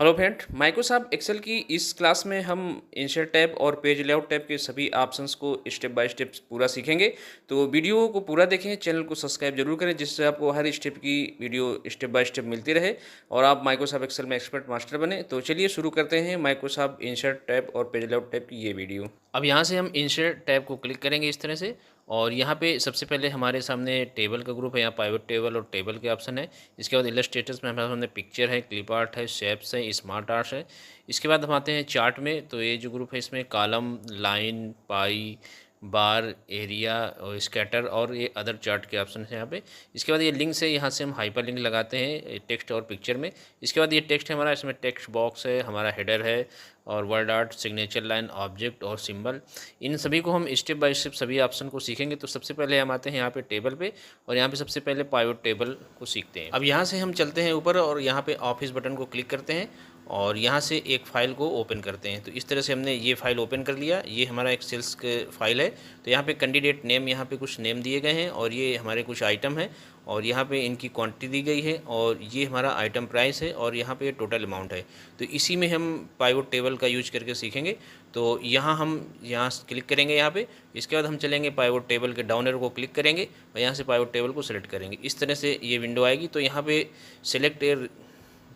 Hello friend, Microsoft Excel की इस class में हम इंसर्ट टैब और पेज लेआउट टैब के सभी ऑप्शंस को स्टेप बाय स्टेप पूरा सीखेंगे। तो वीडियो को पूरा देखें, चैनल को सब्सक्राइब जरूर करें जिससे आपको हर स्टेप की वीडियो स्टेप बाय स्टेप मिलती रहे और आप माइक्रोसॉफ्ट एक्सेल में एक्सपर्ट मास्टर बने। तो चलिए शुरू करते हैं माइक्रोसॉफ्ट इंसर्ट टैब और पेज लेआउट टैब की ये वीडियो। अब यहाँ से हम इंसर्ट टैब को क्लिक करेंगे इस तरह से और यहाँ पे सबसे पहले हमारे सामने टेबल का ग्रुप है, यहाँ पाइवट टेबल और टेबल के ऑप्शन है। इसके बाद इलस्ट्रेटर्स में हमारे सामने पिक्चर है, क्लिप आर्ट है, शेप्स है, स्मार्ट आर्ट्स है। इसके बाद हम आते हैं चार्ट में, तो ये जो ग्रुप है इसमें कॉलम, लाइन, पाई, बार, एरिया और स्कैटर और ये अदर चार्ट के ऑप्शन है यहाँ पे। इसके बाद ये लिंक्स है, यहाँ से हम हाइपर लिंक लगाते हैं टेक्स्ट और पिक्चर में। इसके बाद ये टेक्स्ट है हमारा, इसमें टेक्स्ट बॉक्स है, हमारा हेडर है और word art, signature line, object और सिंबल। इन सभी को हम स्टेप बाय स्टेप सभी ऑप्शन को सीखेंगे। तो सबसे पहले हम आते हैं यहाँ पे टेबल पे और यहाँ पे सबसे पहले पाइवट टेबल को सीखते हैं। अब यहाँ से हम चलते हैं ऊपर और यहाँ पे ऑफिस बटन को क्लिक करते हैं और यहाँ से एक फ़ाइल को ओपन करते हैं। तो इस तरह से हमने ये फ़ाइल ओपन कर लिया। ये हमारा एक सेल्स के फाइल है। तो यहाँ पे कैंडिडेट नेम, यहाँ पे कुछ नेम दिए गए हैं और ये हमारे कुछ आइटम है और यहाँ पे इनकी क्वांटिटी दी गई है और ये हमारा आइटम प्राइस है और यहाँ पे टोटल अमाउंट है। तो इसी में हम पाइवट टेबल का यूज करके सीखेंगे। तो यहाँ हम यहाँ क्लिक करेंगे यहाँ पे। इसके बाद हम चलेंगे पाइवट टेबल के डाउन एरो को क्लिक करेंगे और यहाँ से पाइवट टेबल को सिलेक्ट करेंगे। इस तरह से ये विंडो आएगी। तो यहाँ पे सिलेक्ट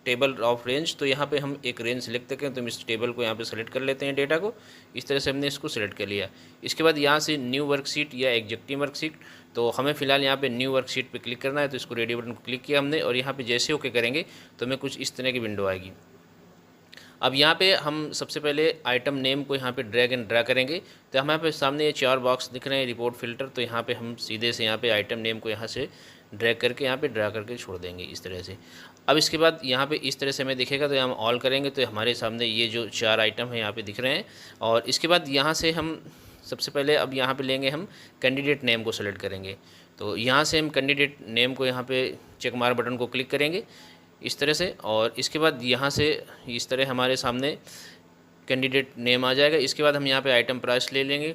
टेबल ऑफ रेंज, तो यहाँ पे हम एक रेंज सेलेक्ट करें तो हम इस टेबल को यहाँ पे सेलेक्ट कर लेते हैं डेटा को। इस तरह से हमने इसको सेलेक्ट कर लिया। इसके बाद यहाँ से न्यू वर्कशीट या एग्जेक्टिव वर्कशीट, तो हमें फिलहाल यहाँ पे न्यू वर्कशीट पे क्लिक करना है। तो इसको रेडी बटन को क्लिक किया हमने और यहाँ पे जैसे ओके करेंगे तो हमें कुछ इस तरह की विंडो आएगी। अब यहाँ पे हम सबसे पहले आइटम नेम को यहाँ पे ड्रैग एंड ड्रा करेंगे। तो हमें यहाँ पे सामने ये 4 बॉक्स दिख रहे हैं, रिपोर्ट फिल्टर। तो यहाँ पे हम सीधे से यहाँ पे आइटम नेम को यहाँ से ड्रैग करके यहाँ पे ड्रा करके छोड़ देंगे इस तरह से। अब इसके बाद यहाँ पे इस तरह से हमें दिखेगा तो हम ऑल करेंगे तो हमारे सामने ये जो 4 आइटम है यहाँ पे दिख रहे हैं। और इसके बाद यहाँ से हम सबसे पहले अब यहाँ पे लेंगे, हम कैंडिडेट नेम को सेलेक्ट करेंगे। तो यहाँ से हम कैंडिडेट नेम को यहाँ पे चेक मार्क बटन को क्लिक करेंगे इस तरह से और इसके बाद यहाँ से इस तरह हमारे सामने कैंडिडेट नेम आ जाएगा। इसके बाद हम यहाँ पे आइटम प्राइस ले लेंगे,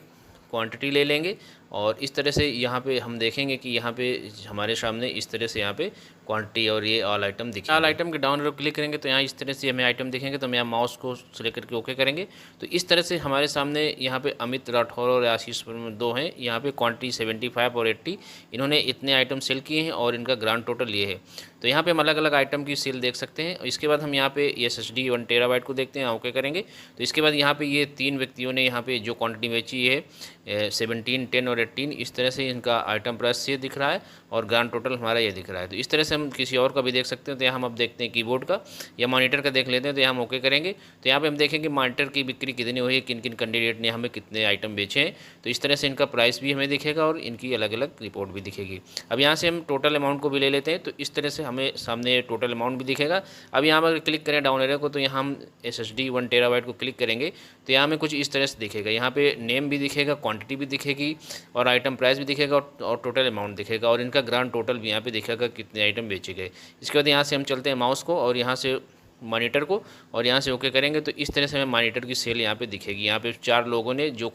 क्वांटिटी ले लेंगे और इस तरह से यहाँ पे हम देखेंगे कि यहाँ पे हमारे सामने इस तरह से यहाँ पे क्वांटिटी और ये ऑल आइटम दिखेंगे। ऑल आइटम के डाउन एरो क्लिक करेंगे तो यहाँ इस तरह से हमें आइटम दिखेंगे। तो हम यहाँ माउस को सेलेक्ट करके ओके करेंगे। तो इस तरह से हमारे सामने यहाँ पे अमित राठौर और आशीष दो हैं। यहाँ पे क्वांटिटी 75 और 80, इन्होंने इतने आइटम सेल किए हैं और इनका ग्रांड टोटल ये है। तो यहाँ पे हम अलग अलग आइटम की सेल देख सकते हैं। इसके बाद हम यहाँ पे SSD 1 टेराबाइट को देखते हैं, ओके करेंगे। तो इसके बाद यहाँ पे ये 3 व्यक्तियों ने यहाँ पे जो क्वांटिटी बेची है 17, 10 और 18, इस तरह से इनका आइटम प्राइस ये दिख रहा है और ग्रांड टोटल हमारा ये दिख रहा है। तो इस तरह से हम किसी और का भी देख सकते हैं। तो यहाँ हम अब देखते हैं कीबोर्ड का या मॉनिटर का देख लेते हैं। तो यहाँ हम ओके करेंगे। तो यहाँ पे हम देखेंगे मॉनिटर की बिक्री कितनी हुई है, किन किन कैंडिडेट ने हमें कितने आइटम बेचे हैं। तो इस तरह से इनका प्राइस भी हमें दिखेगा और इनकी अलग अलग रिपोर्ट भी दिखेगी। अब यहाँ से हम टोटल अमाउंट को भी ले लेते हैं। तो इस तरह से हमें सामने टोटल अमाउंट भी दिखेगा। अब यहाँ पर क्लिक करें डाउन एरो को तो यहाँ हम SSD 1 टेराबाइट को क्लिक करेंगे तो यहाँ हमें कुछ इस तरह से दिखेगा। यहाँ पे नेम भी दिखेगा, क्वांटिटी भी दिखेगी और आइटम प्राइस भी दिखेगा और टोटल अमाउंट दिखेगा और इनका ग्रांड टोटल भी यहाँ पे दिखेगा कितने आइटम बेचे गए। इसके बाद यहाँ से हम चलते हैं माउस को और यहाँ से मॉनिटर को और यहाँ से ओके करेंगे तो इस तरह से हमें मॉनिटर की सेल यहाँ पे दिखेगी। यहाँ पे 4 लोगों ने जो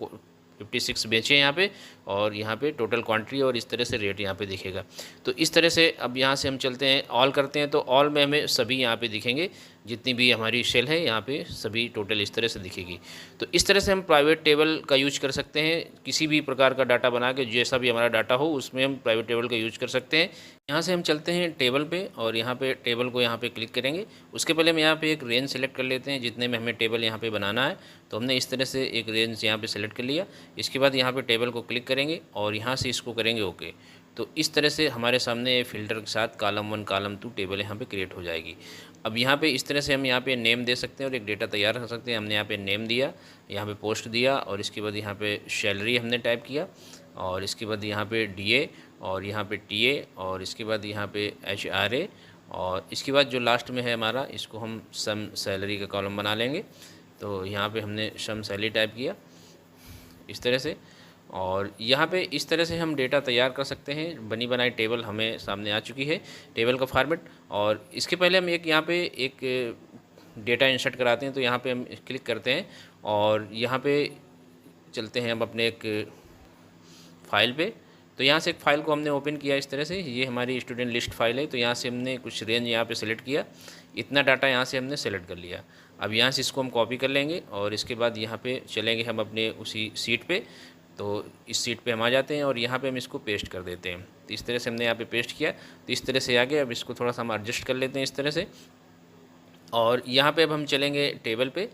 56 बेचे हैं यहाँ पे और यहाँ पे टोटल क्वांटिटी और इस तरह से रेट यहाँ पे दिखेगा। तो इस तरह से अब यहाँ से हम चलते हैं ऑल करते हैं। तो ऑल में हमें सभी यहाँ पे दिखेंगे, जितनी भी हमारी सेल है यहाँ पे सभी टोटल इस तरह से दिखेगी। तो इस तरह से हम प्राइवेट टेबल का यूज कर सकते हैं। किसी भी प्रकार का डाटा बना के जैसा भी हमारा डाटा हो उसमें हम प्राइवेट टेबल का यूज कर सकते हैं। यहाँ से हम चलते हैं टेबल पे और यहाँ पे टेबल को यहाँ पे क्लिक करेंगे। उसके पहले हम यहाँ पे एक रेंज सेलेक्ट कर लेते हैं जितने में हमें टेबल यहाँ पे बनाना है। तो हमने इस तरह से एक रेंज यहाँ पे सेलेक्ट कर लिया। इसके बाद यहाँ पे टेबल को क्लिक करेंगे और यहाँ से इसको करेंगे ओके। तो इस तरह से हमारे सामने फ़िल्टर के साथ कॉलम 1 कॉलम 2 टेबल यहाँ पे क्रिएट हो जाएगी। अब यहाँ पे इस तरह से हम यहाँ पे नेम दे सकते हैं और एक डेटा तैयार कर सकते हैं। हमने यहाँ पे नेम दिया, यहाँ पे पोस्ट दिया और इसके बाद यहाँ पे सैलरी हमने टाइप किया और इसके बाद यहाँ पे DA और यहाँ पे TA और इसके बाद यहाँ पे HRA और इसके बाद जो लास्ट में है हमारा, इसको हम सम सैलरी का कॉलम बना लेंगे। तो यहाँ पे हमने सम सैलरी टाइप किया इस तरह से और यहाँ पे इस तरह से हम डेटा तैयार कर सकते हैं। बनी बनाई टेबल हमें सामने आ चुकी है, टेबल का फॉर्मेट। और इसके पहले हम एक यहाँ पे एक डेटा इंसर्ट कराते हैं। तो यहाँ पे हम क्लिक करते हैं और यहाँ पे चलते हैं हम अपने एक फ़ाइल पे। तो यहाँ से एक फ़ाइल को हमने ओपन किया इस तरह से, ये हमारी स्टूडेंट लिस्ट फाइल है। तो यहाँ से हमने कुछ रेंज यहाँ पे सेलेक्ट किया। इतना डाटा यहाँ से हमने सेलेक्ट कर लिया। अब यहाँ से इसको हम कॉपी कर लेंगे और इसके बाद यहाँ पे चलेंगे हम अपने उसी सीट पे। तो इस सीट पे हम आ जाते हैं और यहाँ पे हम इसको पेस्ट कर देते हैं। तो इस तरह से हमने यहाँ पे पेस्ट किया, तो इस तरह से आ गया। अब इसको थोड़ा सा हम एडजस्ट कर लेते हैं इस तरह से। और यहाँ पे अब हम चलेंगे टेबल पे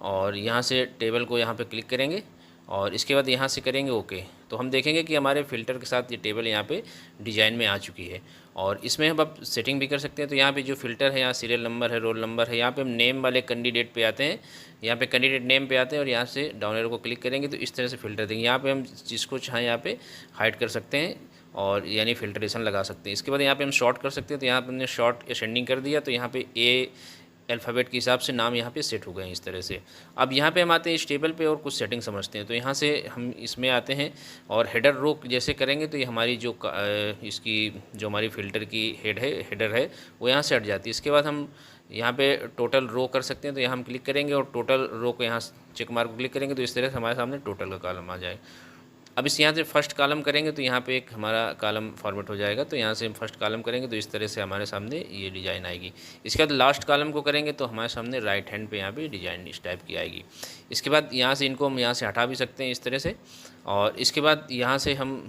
और यहाँ से टेबल को यहाँ पे क्लिक करेंगे और इसके बाद यहाँ से करेंगे ओके। तो हम देखेंगे कि हमारे फ़िल्टर के साथ ये टेबल यहाँ पे डिज़ाइन में आ चुकी है। और इसमें हम अब सेटिंग भी कर सकते हैं। तो यहाँ पे जो फ़िल्टर है, यहाँ सीरियल नंबर है, रोल नंबर है, यहाँ पे हम नेम वाले कैंडिडेट पे आते हैं। यहाँ पे कैंडिडेट नेम पे आते हैं और यहाँ से डाउन एरो को क्लिक करेंगे तो इस तरह से फ़िल्टर देंगे। यहाँ पे हम जिसको चाहें यहाँ पे हाइड कर सकते हैं और यानी फ़िल्टरेशन लगा सकते हैं। इसके बाद यहाँ पे हम शॉर्ट कर सकते हैं। तो यहाँ पे हमने शॉर्ट असेंडिंग कर दिया, तो यहाँ पे ए अल्फ़ाबेट के हिसाब से नाम यहाँ पे सेट हो गए हैं इस तरह से। अब यहाँ पे हम आते हैं इस टेबल पे और कुछ सेटिंग समझते हैं। तो यहाँ से हम इसमें आते हैं और हेडर रो जैसे करेंगे तो ये हमारी जो इसकी जो हमारी फ़िल्टर की हेडर है वो यहाँ से हट जाती है। इसके बाद हम यहाँ पे टोटल रो कर सकते हैं। तो यहाँ हम क्लिक करेंगे और टोटल रो को यहाँ चेक मार्क को क्लिक करेंगे तो इस तरह से हमारे सामने टोटल का कॉलम आ जाए। अब इस यहाँ से फर्स्ट कॉलम करेंगे तो यहाँ पे एक हमारा कॉलम फॉर्मेट हो जाएगा। तो यहाँ से हम फर्स्ट कॉलम करेंगे तो इस तरह से हमारे सामने ये डिज़ाइन आएगी। इसके बाद लास्ट कॉलम को करेंगे तो हमारे सामने राइट हैंड पे यहाँ पे डिज़ाइन इस टाइप की आएगी। इसके बाद यहाँ से इनको हम यहाँ से हटा भी सकते हैं इस तरह से। और इसके बाद यहाँ से हम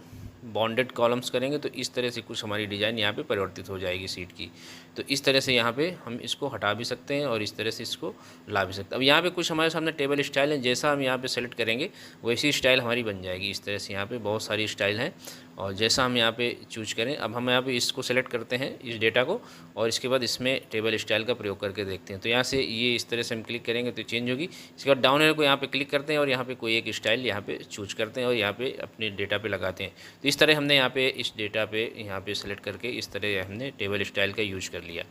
बॉन्डेड कॉलम्स करेंगे तो इस तरह से कुछ हमारी डिज़ाइन यहाँ पे परिवर्तित हो जाएगी सीट की। तो इस तरह से यहाँ पे हम इसको हटा भी सकते हैं और इस तरह से इसको ला भी सकते हैं। अब यहाँ पे कुछ हमारे सामने टेबल स्टाइल है, जैसा हम यहाँ पे सेलेक्ट करेंगे वैसी स्टाइल हमारी बन जाएगी। इस तरह से यहाँ पे बहुत सारी स्टाइल हैं और जैसा हम यहाँ पे चूज करें। अब हम यहाँ पे इसको सेलेक्ट करते हैं इस डेटा को और इसके बाद इसमें टेबल स्टाइल का प्रयोग करके देखते हैं। तो यहाँ से ये इस तरह से हम क्लिक करेंगे तो चेंज होगी। इसके बाद डाउन एरो को यहाँ पे क्लिक करते हैं और यहाँ पे कोई एक स्टाइल यहाँ पे चूज करते हैं और यहाँ पे अपने डेटा पे लगाते हैं। तो इस तरह हमने यहाँ पे इस डेटा पे यहाँ पे सेलेक्ट करके इस तरह हमने टेबल स्टाइल का यूज कर लिया।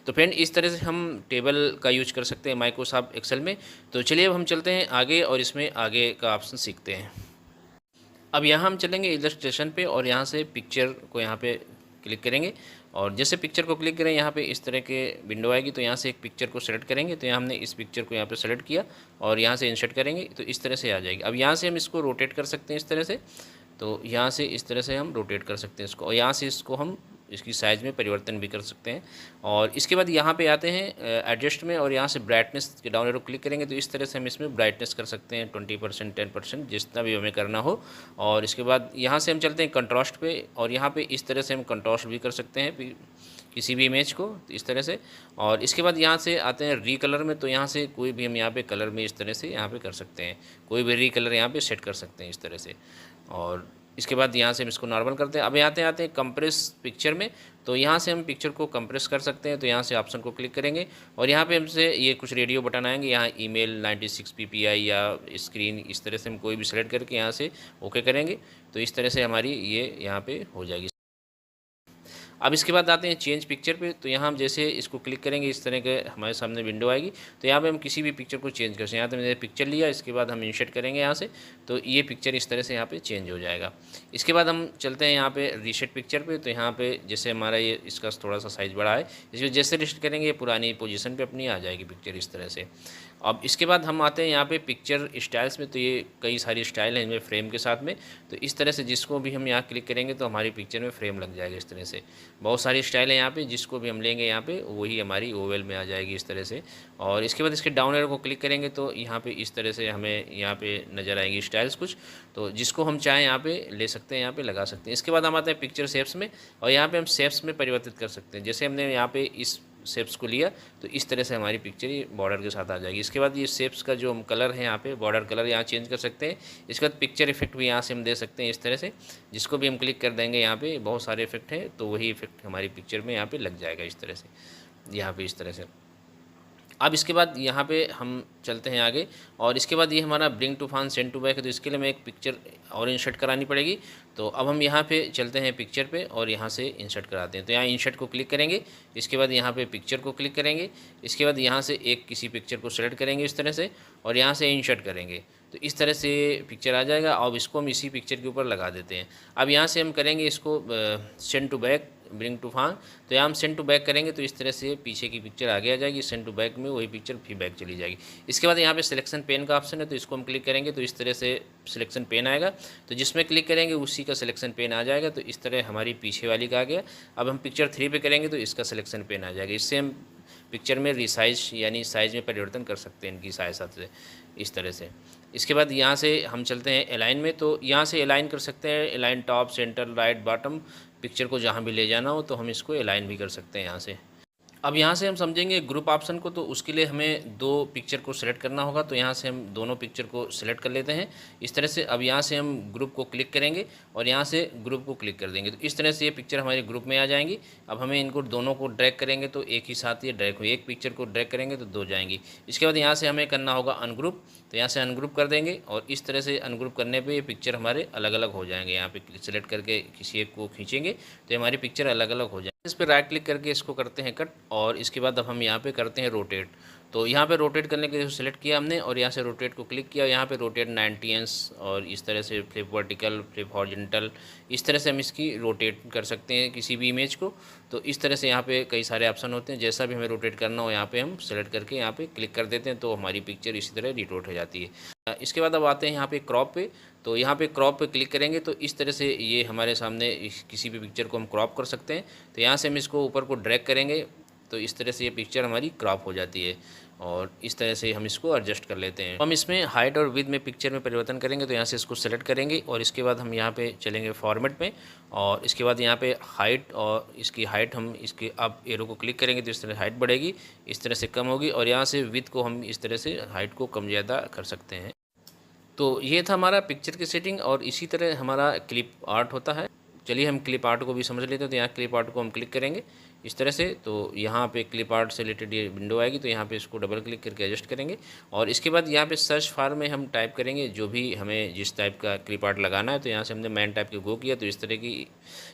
तो फ्रेंड इस तरह से हम टेबल का यूज कर सकते हैं माइक्रोसॉफ्ट एक्सेल में। तो चलिए अब हम चलते हैं आगे और इसमें आगे का ऑप्शन सीखते हैं। अब यहाँ हम चलेंगे इलस्ट्रेशन पे और यहाँ से पिक्चर को यहाँ पे क्लिक करेंगे और जैसे पिक्चर को क्लिक करें यहाँ पे इस तरह के विंडो आएगी। तो यहाँ से एक पिक्चर को सेलेक्ट करेंगे तो यहाँ हमने इस पिक्चर को यहाँ पे सेलेक्ट किया और यहाँ से इंसर्ट करेंगे तो इस तरह से आ जाएगी। अब यहाँ से हम इसको रोटेट कर सकते हैं इस तरह से। तो यहाँ से इस तरह से हम रोटेट कर सकते हैं इसको और यहाँ से इसको हम इसकी साइज़ में परिवर्तन भी कर सकते हैं। और इसके बाद यहाँ पे आते हैं एडजस्ट में और यहाँ से ब्राइटनेस के डाउन एरो क्लिक करेंगे तो इस तरह से हम इसमें ब्राइटनेस कर सकते हैं 20%, 10%, जितना भी हमें करना हो। और इसके बाद यहाँ से हम चलते हैं कंट्रास्ट पे और यहाँ पे इस तरह से हम कंट्रास्ट भी कर सकते हैं किसी भी इमेज को, तो इस तरह से। और इसके बाद यहाँ से आते हैं री कलर में। तो यहाँ से कोई भी हम यहाँ पे कलर में इस तरह से यहाँ पे कर सकते हैं, कोई भी री कलर यहाँ पे सेट कर सकते हैं इस तरह से। और इसके बाद यहाँ से हम इसको नॉर्मल करते हैं। अब आते हैं कंप्रेस पिक्चर में। तो यहाँ से हम पिक्चर को कंप्रेस कर सकते हैं। तो यहाँ से ऑप्शन को क्लिक करेंगे और यहाँ पे हमसे ये कुछ रेडियो बटन आएंगे। यहाँ ईमेल 96 ppi या स्क्रीन, इस तरह से हम कोई भी सेलेक्ट करके यहाँ से ओके करेंगे तो इस तरह से हमारी ये यहाँ पे हो जाएगी। अब इसके बाद आते हैं चेंज पिक्चर पे। तो यहाँ हम जैसे इसको क्लिक करेंगे इस तरह के हमारे सामने विंडो आएगी। तो यहाँ पे हम किसी भी पिक्चर को चेंज कर सकते हैं। यहाँ तो मैंने पिक्चर लिया, इसके बाद हम इंसर्ट करेंगे यहाँ से तो ये पिक्चर इस तरह से यहाँ पे चेंज हो जाएगा। इसके बाद हम चलते हैं यहाँ पे रीसेट पिक्चर पे। तो यहाँ पे जैसे हमारा ये इसका थोड़ा सा साइज़ बड़ा है, इसमें जैसे रीसेट करेंगे ये पुरानी पोजीशन पे अपनी आ जाएगी पिक्चर इस तरह से। अब इसके बाद हम आते हैं यहाँ पे पिक्चर स्टाइल्स में। तो ये कई सारी स्टाइल हैं इनमें फ्रेम के साथ में। तो इस तरह से जिसको भी हम यहाँ क्लिक करेंगे तो हमारी पिक्चर में फ्रेम लग जाएगा इस तरह से। बहुत सारी स्टाइल है यहाँ पे, जिसको भी हम लेंगे यहाँ पे वही हमारी ओवल में आ जाएगी इस तरह से। और इसके बाद इसके डाउन एरो को क्लिक करेंगे तो यहाँ पे इस तरह से हमें यहाँ पे नज़र आएंगी स्टाइल्स कुछ। तो जिसको हम चाहें यहाँ पे ले सकते हैं, यहाँ पे लगा सकते हैं। इसके बाद हम आते हैं पिक्चर शेप्स में और यहाँ पे हम शेप्स में परिवर्तित कर सकते हैं। जैसे हमने यहाँ पे इस शेप्स को लिया तो इस तरह से हमारी पिक्चर ये बॉर्डर के साथ आ जाएगी। इसके बाद ये शेप्स का जो हम कलर है यहाँ पे बॉर्डर कलर यहाँ चेंज कर सकते हैं। इसके बाद पिक्चर इफेक्ट भी यहाँ से हम दे सकते हैं इस तरह से। जिसको भी हम क्लिक कर देंगे यहाँ पे बहुत सारे इफेक्ट हैं तो वही इफेक्ट हमारी पिक्चर में यहाँ पे लग जाएगा इस तरह से, यहाँ पे इस तरह से। अब इसके बाद यहाँ पे हम चलते हैं आगे और इसके बाद ये हमारा bring to front send to back है। तो इसके लिए हमें एक पिक्चर और इंसर्ट करानी पड़ेगी। तो अब हम यहाँ पे चलते हैं पिक्चर पे और यहाँ से इंसर्ट कराते हैं। तो यहाँ इंसर्ट को क्लिक करेंगे, इसके बाद यहाँ पे पिक्चर को क्लिक करेंगे, इसके बाद यहाँ से एक किसी पिक्चर को सेलेक्ट करेंगे इस तरह से और यहाँ से इंसर्ट करेंगे तो इस तरह से पिक्चर आ जाएगा। अब इसको हम इसी पिक्चर के ऊपर लगा देते हैं। अब यहाँ से हम करेंगे इसको send to back, bring to front. तो यहाँ हम सेंड टू बैक करेंगे तो इस तरह से पीछे की पिक्चर आगे आ जाएगी। सेंड टू बैक में वही पिक्चर फिर बैक चली जाएगी। इसके बाद यहाँ पे सिलेक्शन पेन का ऑप्शन है तो इसको हम क्लिक करेंगे तो इस तरह से सिलेक्शन पेन आएगा। तो जिसमें क्लिक करेंगे उसी का सिलेक्शन पेन आ जाएगा। तो इस तरह हमारी पीछे वाली का आ गया। अब हम पिक्चर 3 पे करेंगे तो इसका सिलेक्शन पेन आ जाएगा। इससे हम पिक्चर में रिसाइज यानी साइज़ में परिवर्तन कर सकते हैं इनकी सहायता से, इस तरह से। इसके बाद यहाँ से हम चलते हैं अलाइन में, तो यहाँ से अलाइन कर सकते हैं, align top, centre, right, bottom, picture को जहाँ भी ले जाना हो तो हम इसको अलाइन भी कर सकते हैं यहाँ से। अब यहाँ से हम समझेंगे ग्रुप ऑप्शन को, तो उसके लिए हमें दो पिक्चर को सिलेक्ट करना होगा, तो यहाँ से हम दोनों पिक्चर को सिलेक्ट कर लेते हैं इस तरह से। अब यहाँ से हम ग्रुप को क्लिक करेंगे और यहाँ से ग्रुप को क्लिक कर देंगे, तो इस तरह से ये पिक्चर हमारे ग्रुप में आ जाएंगी। अब हमें इनको दोनों को ड्रैग करेंगे तो एक ही साथ ये ड्रैग हुई, एक पिक्चर को ड्रैग करेंगे तो दो जाएंगी। इसके बाद यहाँ से हमें करना होगा अनग्रुप, तो यहाँ से अनग्रुप कर देंगे और इस तरह से अनग्रुप करने पे ये पिक्चर हमारे अलग अलग हो जाएंगे। यहाँ पे सिलेक्ट करके किसी एक को खींचेंगे तो ये हमारी पिक्चर अलग अलग हो जाएगी। इस पर राइट क्लिक करके इसको करते हैं कट और इसके बाद अब हम यहाँ पे करते हैं रोटेट। तो यहाँ पे रोटेट करने के लिए सिलेक्ट किया हमने और यहाँ से रोटेट को क्लिक किया, यहाँ पे रोटेट 90 अंश और इस तरह से फ्लिप वर्टिकल, फ्लिप हॉरिजॉन्टल, इस तरह से हम इसकी रोटेट कर सकते हैं किसी भी इमेज को। तो इस तरह से यहाँ पे कई सारे ऑप्शन होते हैं, जैसा भी हमें रोटेट करना हो यहाँ पे हम सेलेक्ट करके यहाँ पे क्लिक कर देते हैं तो हमारी पिक्चर इसी तरह रिटोट हो जाती है। इसके बाद अब आते हैं यहाँ पे क्रॉप पे, तो यहाँ पे क्रॉप पे क्लिक करेंगे तो इस तरह से ये हमारे सामने किसी भी पिक्चर को हम क्रॉप कर सकते हैं। तो यहाँ से हम इसको ऊपर को ड्रैग करेंगे तो इस तरह से ये पिक्चर हमारी क्रॉप हो जाती है और इस तरह से हम इसको एडजस्ट कर लेते हैं। हम इसमें हाइट और विड्थ में पिक्चर में परिवर्तन करेंगे, तो यहाँ से इसको सेलेक्ट करेंगे और इसके बाद हम यहाँ पे चलेंगे फॉर्मेट में और इसके बाद यहाँ पे हाइट और इसकी हाइट हम इसके अब एरो को क्लिक करेंगे तो इस तरह हाइट बढ़ेगी, इस तरह से कम होगी और यहाँ से विड्थ को हम इस तरह से हाइट को कम ज़्यादा कर सकते हैं। तो ये था हमारा पिक्चर की सेटिंग और इसी तरह हमारा क्लिप आर्ट होता है। चलिए हम क्लिप आर्ट को भी समझ लेते हैं। तो यहाँ क्लिप आर्ट को हम क्लिक करेंगे इस तरह से, तो यहाँ पे क्लिप आर्ट से रिलेटेड ये विंडो आएगी, तो यहाँ पे इसको डबल क्लिक करके एडजस्ट करेंगे और इसके बाद यहाँ पे सर्च फार में हम टाइप करेंगे जो भी हमें जिस टाइप का क्लिप आर्ट लगाना है। तो यहाँ से हमने मैन टाइप के गो किया तो इस तरह की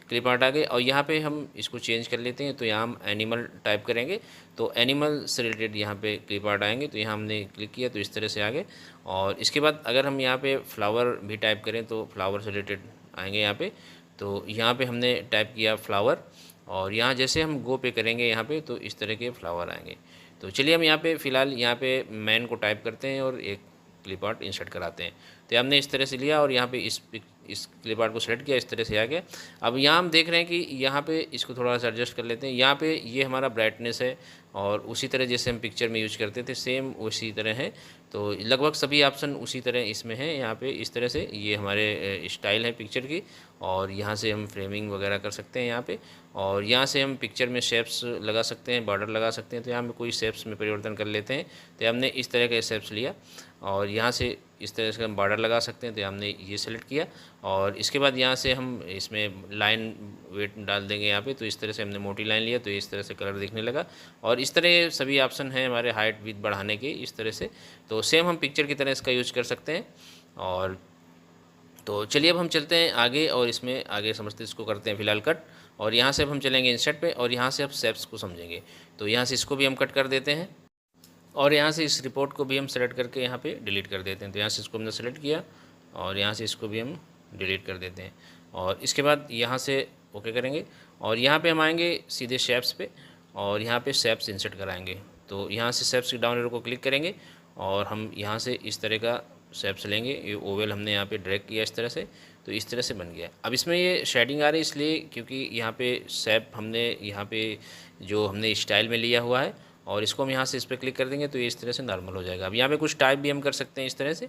क्लिप आर्ट आ गई और यहाँ पे हम इसको चेंज कर लेते हैं। तो यहाँ हम एनिमल टाइप करेंगे तो एनिमल से रिलेटेड यहाँ पे क्लिप आर्ट आएंगे, तो यहाँ हमने क्लिक किया तो इस तरह से आ गए। और इसके बाद अगर हम यहाँ पे फ्लावर भी टाइप करें तो फ्लावर से रिलेटेड आएंगे यहाँ पे। तो यहाँ पे हमने टाइप किया फ्लावर और यहाँ जैसे हम गो पे करेंगे यहाँ पे तो इस तरह के फ्लावर आएंगे। तो चलिए हम यहाँ पे फ़िलहाल यहाँ पे मैन को टाइप करते हैं और एक क्लिप आर्ट इंसर्ट कराते हैं। तो हमने इस तरह से लिया और यहाँ पे इस क्लिप आर्ट को सेलेक्ट किया, इस तरह से आ गया। अब यहाँ हम देख रहे हैं कि यहाँ पे इसको थोड़ा सा एडजस्ट कर लेते हैं। यहाँ पे ये हमारा ब्राइटनेस है और उसी तरह जैसे हम पिक्चर में यूज करते थे सेम उसी तरह है। तो लगभग सभी ऑप्शन उसी तरह इसमें है। यहाँ पे इस तरह से ये हमारे स्टाइल है पिक्चर की और यहाँ से हम फ्रेमिंग वगैरह कर सकते हैं यहाँ पे और यहाँ से हम पिक्चर में शेप्स लगा सकते हैं, बॉर्डर लगा सकते हैं। तो यहाँ पे कोई शेप्स में परिवर्तन कर लेते हैं। तो हमने इस तरह के शेप्स लिया और यहाँ से इस तरह से हम बॉर्डर लगा सकते हैं, तो हमने ये सेलेक्ट किया और इसके बाद यहाँ से हम इसमें लाइन वेट डाल देंगे यहाँ पे। तो इस तरह से हमने मोटी लाइन लिया तो इस तरह से कलर दिखने लगा और इस तरह सभी ऑप्शन हैं हमारे हाइट विड्थ बढ़ाने के इस तरह से। तो सेम हम पिक्चर की तरह इसका यूज कर सकते हैं। और तो चलिए अब हम चलते हैं आगे और इसमें आगे समझते इसको करते हैं फ़िलहाल कट और यहाँ से अब हम चलेंगे इंसर्ट पे और यहाँ से अब शेप्स को समझेंगे। तो यहाँ से इसको भी हम कट कर देते हैं और यहाँ से इस रिपोर्ट को भी हम सेलेक्ट करके यहाँ पे डिलीट कर देते हैं। तो यहाँ से इसको हमने सेलेक्ट किया और यहाँ से इसको भी हम डिलीट कर देते हैं और इसके बाद यहाँ से ओके करेंगे और यहाँ पे हम आएंगे सीधे शेप्स पे और यहाँ पे शेप्स इंसर्ट कराएंगे। तो यहाँ से शेप्स की डाउन एरो को क्लिक करेंगे और हम यहाँ से इस तरह का शेप्स लेंगे। ये ओवल हमने यहाँ पे ड्रैग किया इस तरह से, तो इस तरह से बन गया। अब इसमें ये शेडिंग आ रही है इसलिए क्योंकि यहाँ पे शेप हमने यहाँ पे जो हमने स्टाइल में लिया हुआ है और इसको हम यहाँ से इस पर क्लिक कर देंगे तो ये इस तरह से नॉर्मल हो जाएगा। अब यहाँ पे कुछ टाइप भी हम कर सकते हैं इस तरह से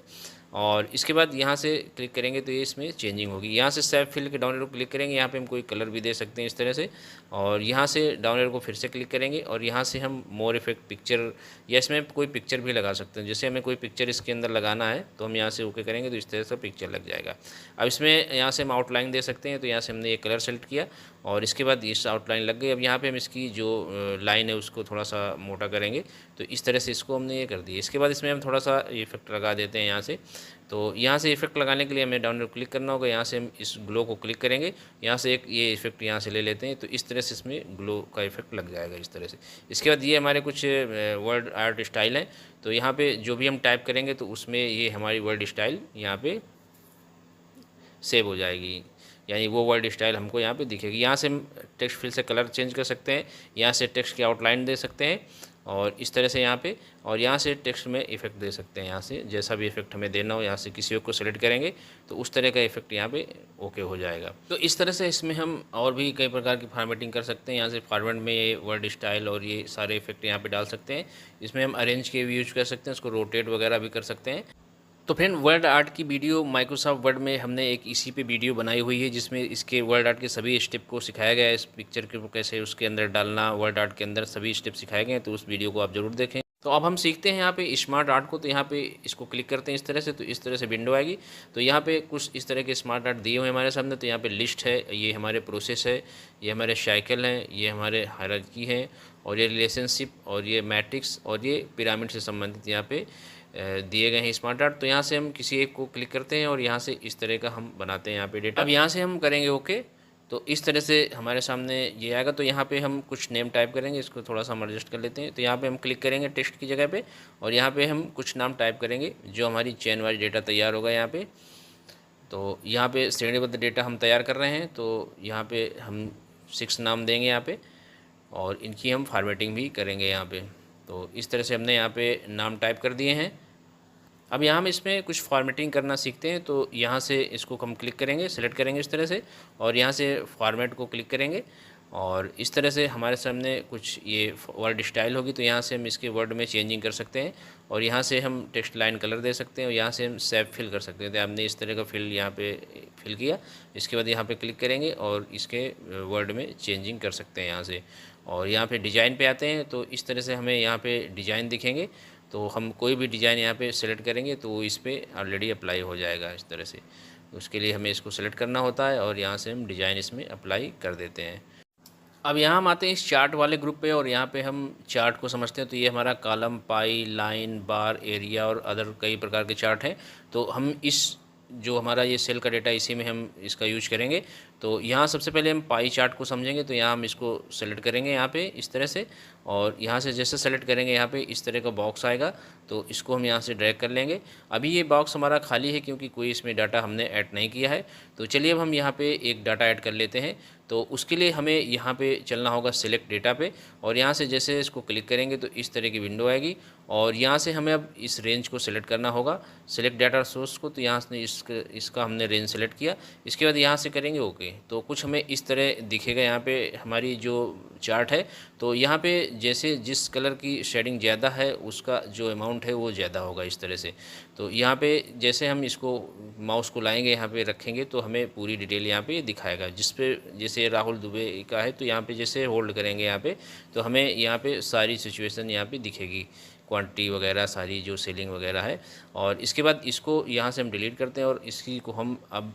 और इसके बाद यहाँ से क्लिक करेंगे तो ये इसमें चेंजिंग होगी। यहाँ से शेप फिल के डाउन एरो क्लिक करेंगे, यहाँ पे हम कोई कलर भी दे सकते हैं इस तरह से और यहाँ से डाउन एरो को फिर से क्लिक करेंगे और यहाँ से हम मोर इफेक्ट पिक्चर या इसमें कोई पिक्चर भी लगा सकते हैं। जैसे हमें कोई पिक्चर इसके अंदर लगाना है तो हम यहाँ से ओके करेंगे तो इस तरह से पिक्चर लग जाएगा। अब इसमें यहाँ से हम आउटलाइन दे सकते हैं, तो यहाँ से हमने ये कलर सेलेक्ट किया और इसके बाद इस आउटलाइन लग गई। अब यहाँ पे हम इसकी जो लाइन है उसको थोड़ा सा मोटा करेंगे, तो इस तरह से इसको हमने ये कर दिया। इसके बाद इसमें हम थोड़ा सा इफेक्ट लगा देते हैं यहाँ से। तो यहाँ से इफेक्ट लगाने के लिए हमें डाउन एरो क्लिक करना होगा, यहाँ से हम इस ग्लो को क्लिक करेंगे, यहाँ से एक ये इफेक्ट यहाँ से ले लेते हैं, तो इस तरह से इसमें ग्लो का इफेक्ट लग जाएगा इस तरह से। इसके बाद ये हमारे कुछ वर्ड आर्ट स्टाइल हैं, तो यहाँ पे जो भी हम टाइप करेंगे तो उसमें ये हमारी वर्ड स्टाइल यहाँ पे सेव हो जाएगी, यानी वो वर्ड स्टाइल हमको यहाँ पे दिखेगी। यहाँ से हम टेक्स्ट फिल से कलर चेंज कर सकते हैं, यहाँ से टेक्स्ट की आउटलाइन दे सकते हैं और इस तरह से यहाँ पे, और यहाँ से टेक्स्ट में इफेक्ट दे सकते हैं। यहाँ से जैसा भी इफेक्ट हमें देना हो, यहाँ से किसी एक को सेलेक्ट करेंगे तो उस तरह का इफेक्ट यहाँ पे ओके हो जाएगा। तो इस तरह से इसमें हम और भी कई प्रकार की फॉर्मेटिंग कर सकते हैं। यहाँ से फॉर्मेट में ये वर्ड स्टाइल और ये सारे इफेक्ट यहाँ पे डाल सकते हैं। इसमें हम अरेंज के भी यूज कर सकते हैं, उसको रोटेट वगैरह भी कर सकते हैं। तो फ्रेंड, वर्ड आर्ट की वीडियो माइक्रोसॉफ्ट वर्ड में हमने एक इसी पे वीडियो बनाई हुई है, जिसमें इसके वर्ड आर्ट के सभी स्टेप को सिखाया गया है। इस पिक्चर को कैसे उसके अंदर डालना, वर्ड आर्ट के अंदर सभी स्टेप सिखाए गए हैं, तो उस वीडियो को आप ज़रूर देखें। तो अब हम सीखते हैं यहाँ पे स्मार्ट आर्ट को। तो यहाँ पे इसको क्लिक करते हैं इस तरह से, तो इस तरह से विंडो आएगी। तो यहाँ पे कुछ इस तरह के स्मार्ट आर्ट दिए हुए हैं हमारे सामने। तो यहाँ पे लिस्ट है, ये हमारे प्रोसेस है, ये हमारे साइकिल हैं, ये हमारे हायरार्की हैं, और ये रिलेशनशिप, और ये मैट्रिक्स, और ये पिरामिड से संबंधित यहाँ पे दिए गए हैं स्मार्ट आर्ट। तो यहाँ से हम किसी एक को क्लिक करते हैं और यहाँ से इस तरह का हम बनाते हैं यहाँ पे डेटा। अब यहाँ से हम करेंगे ओके। तो इस तरह से हमारे सामने ये आएगा। तो यहाँ पे हम कुछ नेम टाइप करेंगे, इसको थोड़ा सा हम एडजस्ट कर लेते हैं। तो यहाँ पे हम क्लिक करेंगे टेक्स्ट की जगह पे, और यहाँ पे हम कुछ नाम टाइप करेंगे जो हमारी चेन वाइज डेटा तैयार होगा यहाँ पे। तो यहाँ पे श्रेणीबद्ध डेटा हम तैयार कर रहे हैं, तो यहाँ पे हम 6 नाम देंगे यहाँ पे, और इनकी हम फॉर्मेटिंग भी करेंगे यहाँ पे। तो इस तरह से हमने यहाँ पे नाम टाइप कर दिए हैं। अब यहाँ हम इसमें कुछ फॉर्मेटिंग करना सीखते हैं। तो यहाँ से इसको हम क्लिक करेंगे, सेलेक्ट करेंगे इस तरह से, और यहाँ से फॉर्मेट को क्लिक करेंगे, और इस तरह से हमारे सामने कुछ ये वर्ड स्टाइल होगी। तो यहाँ से हम इसके वर्ड में चेंजिंग कर सकते हैं, और यहाँ से हम टेक्स्ट लाइन कलर दे सकते हैं, और यहाँ से हम सेव फिल कर सकते हैं। तो आपने इस तरह का फिल यहाँ पे फिल किया, इसके बाद यहाँ पे क्लिक करेंगे और इसके वर्ड में चेंजिंग कर सकते हैं यहाँ से। और यहाँ पे डिज़ाइन पे आते हैं, तो इस तरह से हमें यहाँ पे डिज़ाइन दिखेंगे। तो हम कोई भी डिज़ाइन यहाँ पे सेलेक्ट करेंगे तो वो इस पर ऑलरेडी अप्लाई हो जाएगा इस तरह से। उसके लिए हमें इसको सेलेक्ट करना होता है, और यहाँ से हम डिज़ाइन इसमें अप्लाई कर देते हैं। अब यहाँ हम आते हैं इस चार्ट वाले ग्रुप पे, और यहाँ पे हम चार्ट को समझते हैं। तो ये हमारा कॉलम, पाई, लाइन, बार, एरिया और अदर कई प्रकार के चार्ट हैं। तो हम इस जो हमारा ये सेल का डेटा, इसी में हम इसका यूज करेंगे। तो यहाँ सबसे पहले हम पाई चार्ट को समझेंगे। तो यहाँ हम इसको सेलेक्ट करेंगे यहाँ पे इस तरह से, और यहाँ से जैसे सेलेक्ट करेंगे यहाँ पे इस तरह का बॉक्स आएगा। तो इसको हम यहाँ से ड्रैग कर लेंगे। अभी ये बॉक्स हमारा खाली है क्योंकि कोई इसमें डाटा हमने ऐड नहीं किया है। तो चलिए अब हम यहाँ पे एक डाटा ऐड कर लेते हैं। तो उसके लिए हमें यहाँ पे चलना होगा सिलेक्ट डेटा पे, और यहाँ से जैसे इसको क्लिक करेंगे तो इस तरह की विंडो आएगी, और यहाँ से हमें अब इस रेंज को सिलेक्ट करना होगा, सिलेक्ट डाटा सोर्स को। तो यहाँ से इसका हमने रेंज सेलेक्ट किया, इसके बाद यहाँ से करेंगे ओके। तो कुछ हमें इस तरह दिखेगा यहाँ पे हमारी जो चार्ट है। तो यहाँ पे जैसे जिस कलर की शेडिंग ज़्यादा है उसका जो अमाउंट है वो ज़्यादा होगा इस तरह से। तो यहाँ पे जैसे हम इसको माउस को लाएंगे, यहाँ पे रखेंगे, तो हमें पूरी डिटेल यहाँ पे दिखाएगा। जिस पे जैसे राहुल दुबे का है, तो यहाँ पे जैसे होल्ड करेंगे यहाँ पे, तो हमें यहाँ पे सारी सिचुएशन यहाँ पे दिखेगी, क्वांटिटी वगैरह सारी जो सेलिंग वगैरह है। और इसके बाद इसको यहाँ से हम डिलीट करते हैं, और इसकी को हम अब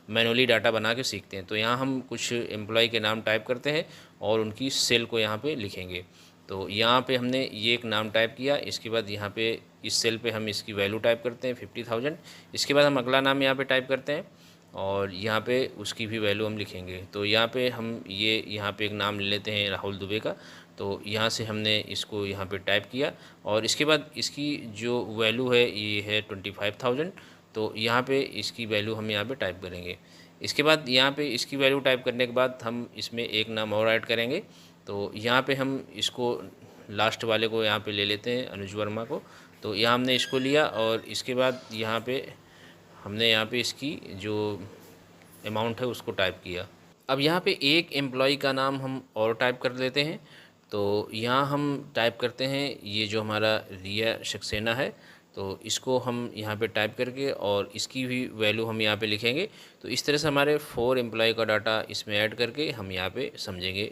मैनुअली डाटा बना के सीखते हैं। तो यहाँ हम कुछ एम्प्लॉय के नाम टाइप करते हैं और उनकी सेल को यहाँ पे लिखेंगे। तो यहाँ पे हमने ये एक नाम टाइप किया, इसके बाद यहाँ पे इस सेल पे हम इसकी वैल्यू टाइप करते हैं 50,000। इसके बाद हम अगला नाम यहाँ पे टाइप करते हैं, और यहाँ पे उसकी भी वैल्यू हम लिखेंगे। तो यहाँ पे हम यहाँ पे एक नाम ले लेते हैं राहुल दुबे का। तो यहाँ से हमने इसको यहाँ पे टाइप किया, और इसके बाद इसकी जो वैल्यू है ये है 25,000। तो यहाँ पे इसकी वैल्यू हम यहाँ पे टाइप करेंगे। इसके बाद यहाँ पे इसकी वैल्यू टाइप करने के बाद हम इसमें एक नाम और ऐड करेंगे। तो यहाँ पे हम इसको लास्ट वाले को यहाँ पे ले लेते हैं, अनुज वर्मा को। तो यहाँ हमने इसको लिया, और इसके बाद यहाँ पे हमने यहाँ पे इसकी जो अमाउंट है उसको टाइप किया। अब यहाँ पे एक एम्प्लॉय का नाम हम और टाइप कर लेते हैं। तो यहाँ हम टाइप करते हैं ये जो हमारा रिया सक्सेना है, तो इसको हम यहाँ पे टाइप करके और इसकी भी वैल्यू हम यहाँ पे लिखेंगे। तो इस तरह से हमारे 4 एम्प्लॉय का डाटा इसमें ऐड करके हम यहाँ पे समझेंगे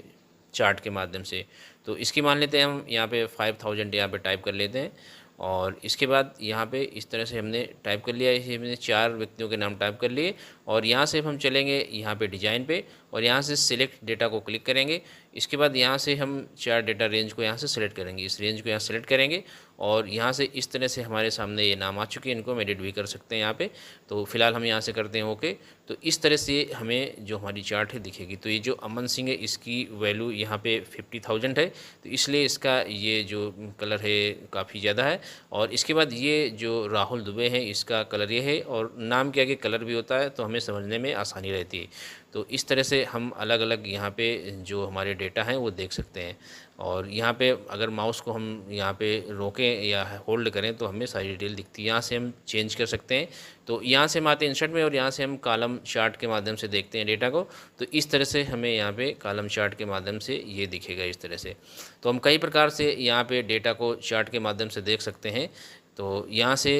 चार्ट के माध्यम से। तो इसकी मान लेते हैं हम यहाँ पे 5,000 यहाँ पे टाइप कर लेते हैं, और इसके बाद यहाँ पे इस तरह से हमने टाइप कर लिया। इसे हमने 4 व्यक्तियों के नाम टाइप कर लिए, और यहाँ से हम चलेंगे यहाँ पे डिज़ाइन पे, और यहाँ से सिलेक्ट डेटा को क्लिक करेंगे। इसके बाद यहाँ से हम 4 डेटा रेंज को यहाँ से सिलेक्ट करेंगे, इस रेंज को यहाँ सेलेक्ट करेंगे, और यहाँ से इस तरह से हमारे सामने ये नाम आ चुके हैं। इनको हम एडिट भी कर सकते हैं यहाँ पे। तो फिलहाल हम यहाँ से करते हैं ओके। तो इस तरह से हमें जो हमारी चार्ट है दिखेगी। तो ये जो अमन सिंह है इसकी वैल्यू यहाँ पे 50,000 है, तो इसलिए इसका ये जो कलर है काफ़ी ज़्यादा है। और इसके बाद ये जो राहुल दुबे हैं इसका कलर ये है, और नाम के आगे कलर भी होता है, तो हमें समझने में आसानी रहती है। तो इस तरह से हम अलग अलग यहाँ पे जो हमारे डेटा हैं वो देख सकते हैं। और यहाँ पे अगर माउस को हम यहाँ पे रोकें या होल्ड करें तो हमें सारी डिटेल दिखती है। यहाँ से हम चेंज कर सकते हैं। तो यहाँ से हम आते हैं इंसर्ट में और यहाँ से हम कॉलम चार्ट के माध्यम से देखते हैं डेटा को। तो इस तरह से हमें यहाँ पे कॉलम चार्ट के माध्यम से ये दिखेगा इस तरह से। तो हम कई प्रकार से यहाँ पे डेटा को चार्ट के माध्यम से देख सकते हैं। तो यहाँ से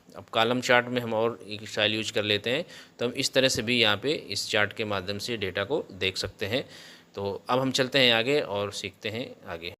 अब कॉलम चार्ट में हम और एक स्टाइल यूज कर लेते हैं, तो हम इस तरह से भी यहाँ पे इस चार्ट के माध्यम से डेटा को देख सकते हैं। तो अब हम चलते हैं आगे और सीखते हैं आगे।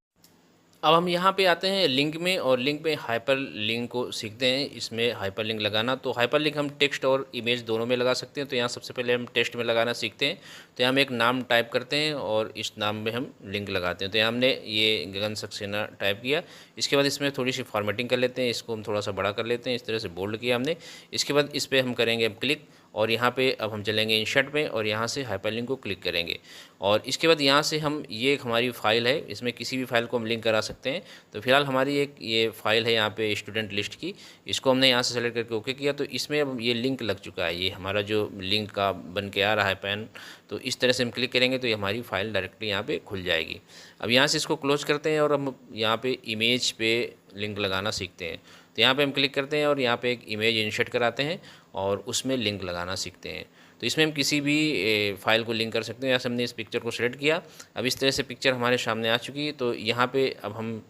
अब हम यहाँ पे आते हैं लिंक में और लिंक में हाइपर लिंक को सीखते हैं। इसमें हाइपर लिंक लगाना, तो हाइपर लिंक हम टेक्स्ट और इमेज दोनों में लगा सकते हैं। तो यहाँ सबसे पहले हम टेक्स्ट में लगाना सीखते हैं। तो यहाँ हम एक नाम टाइप करते हैं और इस नाम में हम लिंक लगाते हैं। तो यहाँ हमने ये गगन सक्सेना टाइप किया। इसके बाद इसमें थोड़ी सी फॉर्मेटिंग कर लेते हैं, इसको हम थोड़ा सा बड़ा कर लेते हैं, इस तरह से बोल्ड किया हमने। इसके बाद इस पर हम करेंगे अब क्लिक और यहाँ पे अब हम चलेंगे इंसर्ट में और यहाँ से हाइपरलिंक को क्लिक करेंगे। और इसके बाद यहाँ से हम ये एक हमारी फ़ाइल है, इसमें किसी भी फाइल को हम लिंक करा सकते हैं। तो फिलहाल हमारी एक ये फ़ाइल है यहाँ पे स्टूडेंट लिस्ट की, इसको हमने यहाँ से सेलेक्ट करके ओके किया। तो इसमें अब ये लिंक लग चुका है, ये हमारा जो लिंक का बन के आ रहा है पैन। तो इस तरह से हम क्लिक करेंगे तो ये हमारी फ़ाइल डायरेक्टली यहाँ पे खुल जाएगी। अब यहाँ से इसको क्लोज करते हैं और हम यहाँ पे इमेज पे लिंक लगाना सीखते हैं। तो यहाँ पे हम क्लिक करते हैं और यहाँ पे एक इमेज इंसर्ट कराते हैं और उसमें लिंक लगाना सीखते हैं। तो इसमें हम किसी भी फाइल को लिंक कर सकते हैं। जैसे हमने इस पिक्चर को सेलेक्ट किया, अब इस तरह से पिक्चर हमारे सामने आ चुकी है। तो यहाँ पे अब हम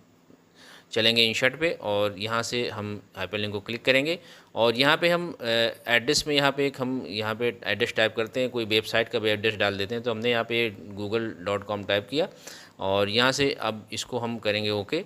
चलेंगे इंसर्ट पे और यहाँ से हम हाइपरलिंक को क्लिक करेंगे और यहाँ पे हम एड्रेस में यहाँ पे एक हम यहाँ पे एड्रेस टाइप करते हैं, कोई वेबसाइट का भी एड्रेस डाल देते हैं। तो हमने यहाँ पे google.com टाइप किया और यहाँ से अब इसको हम करेंगे ओके।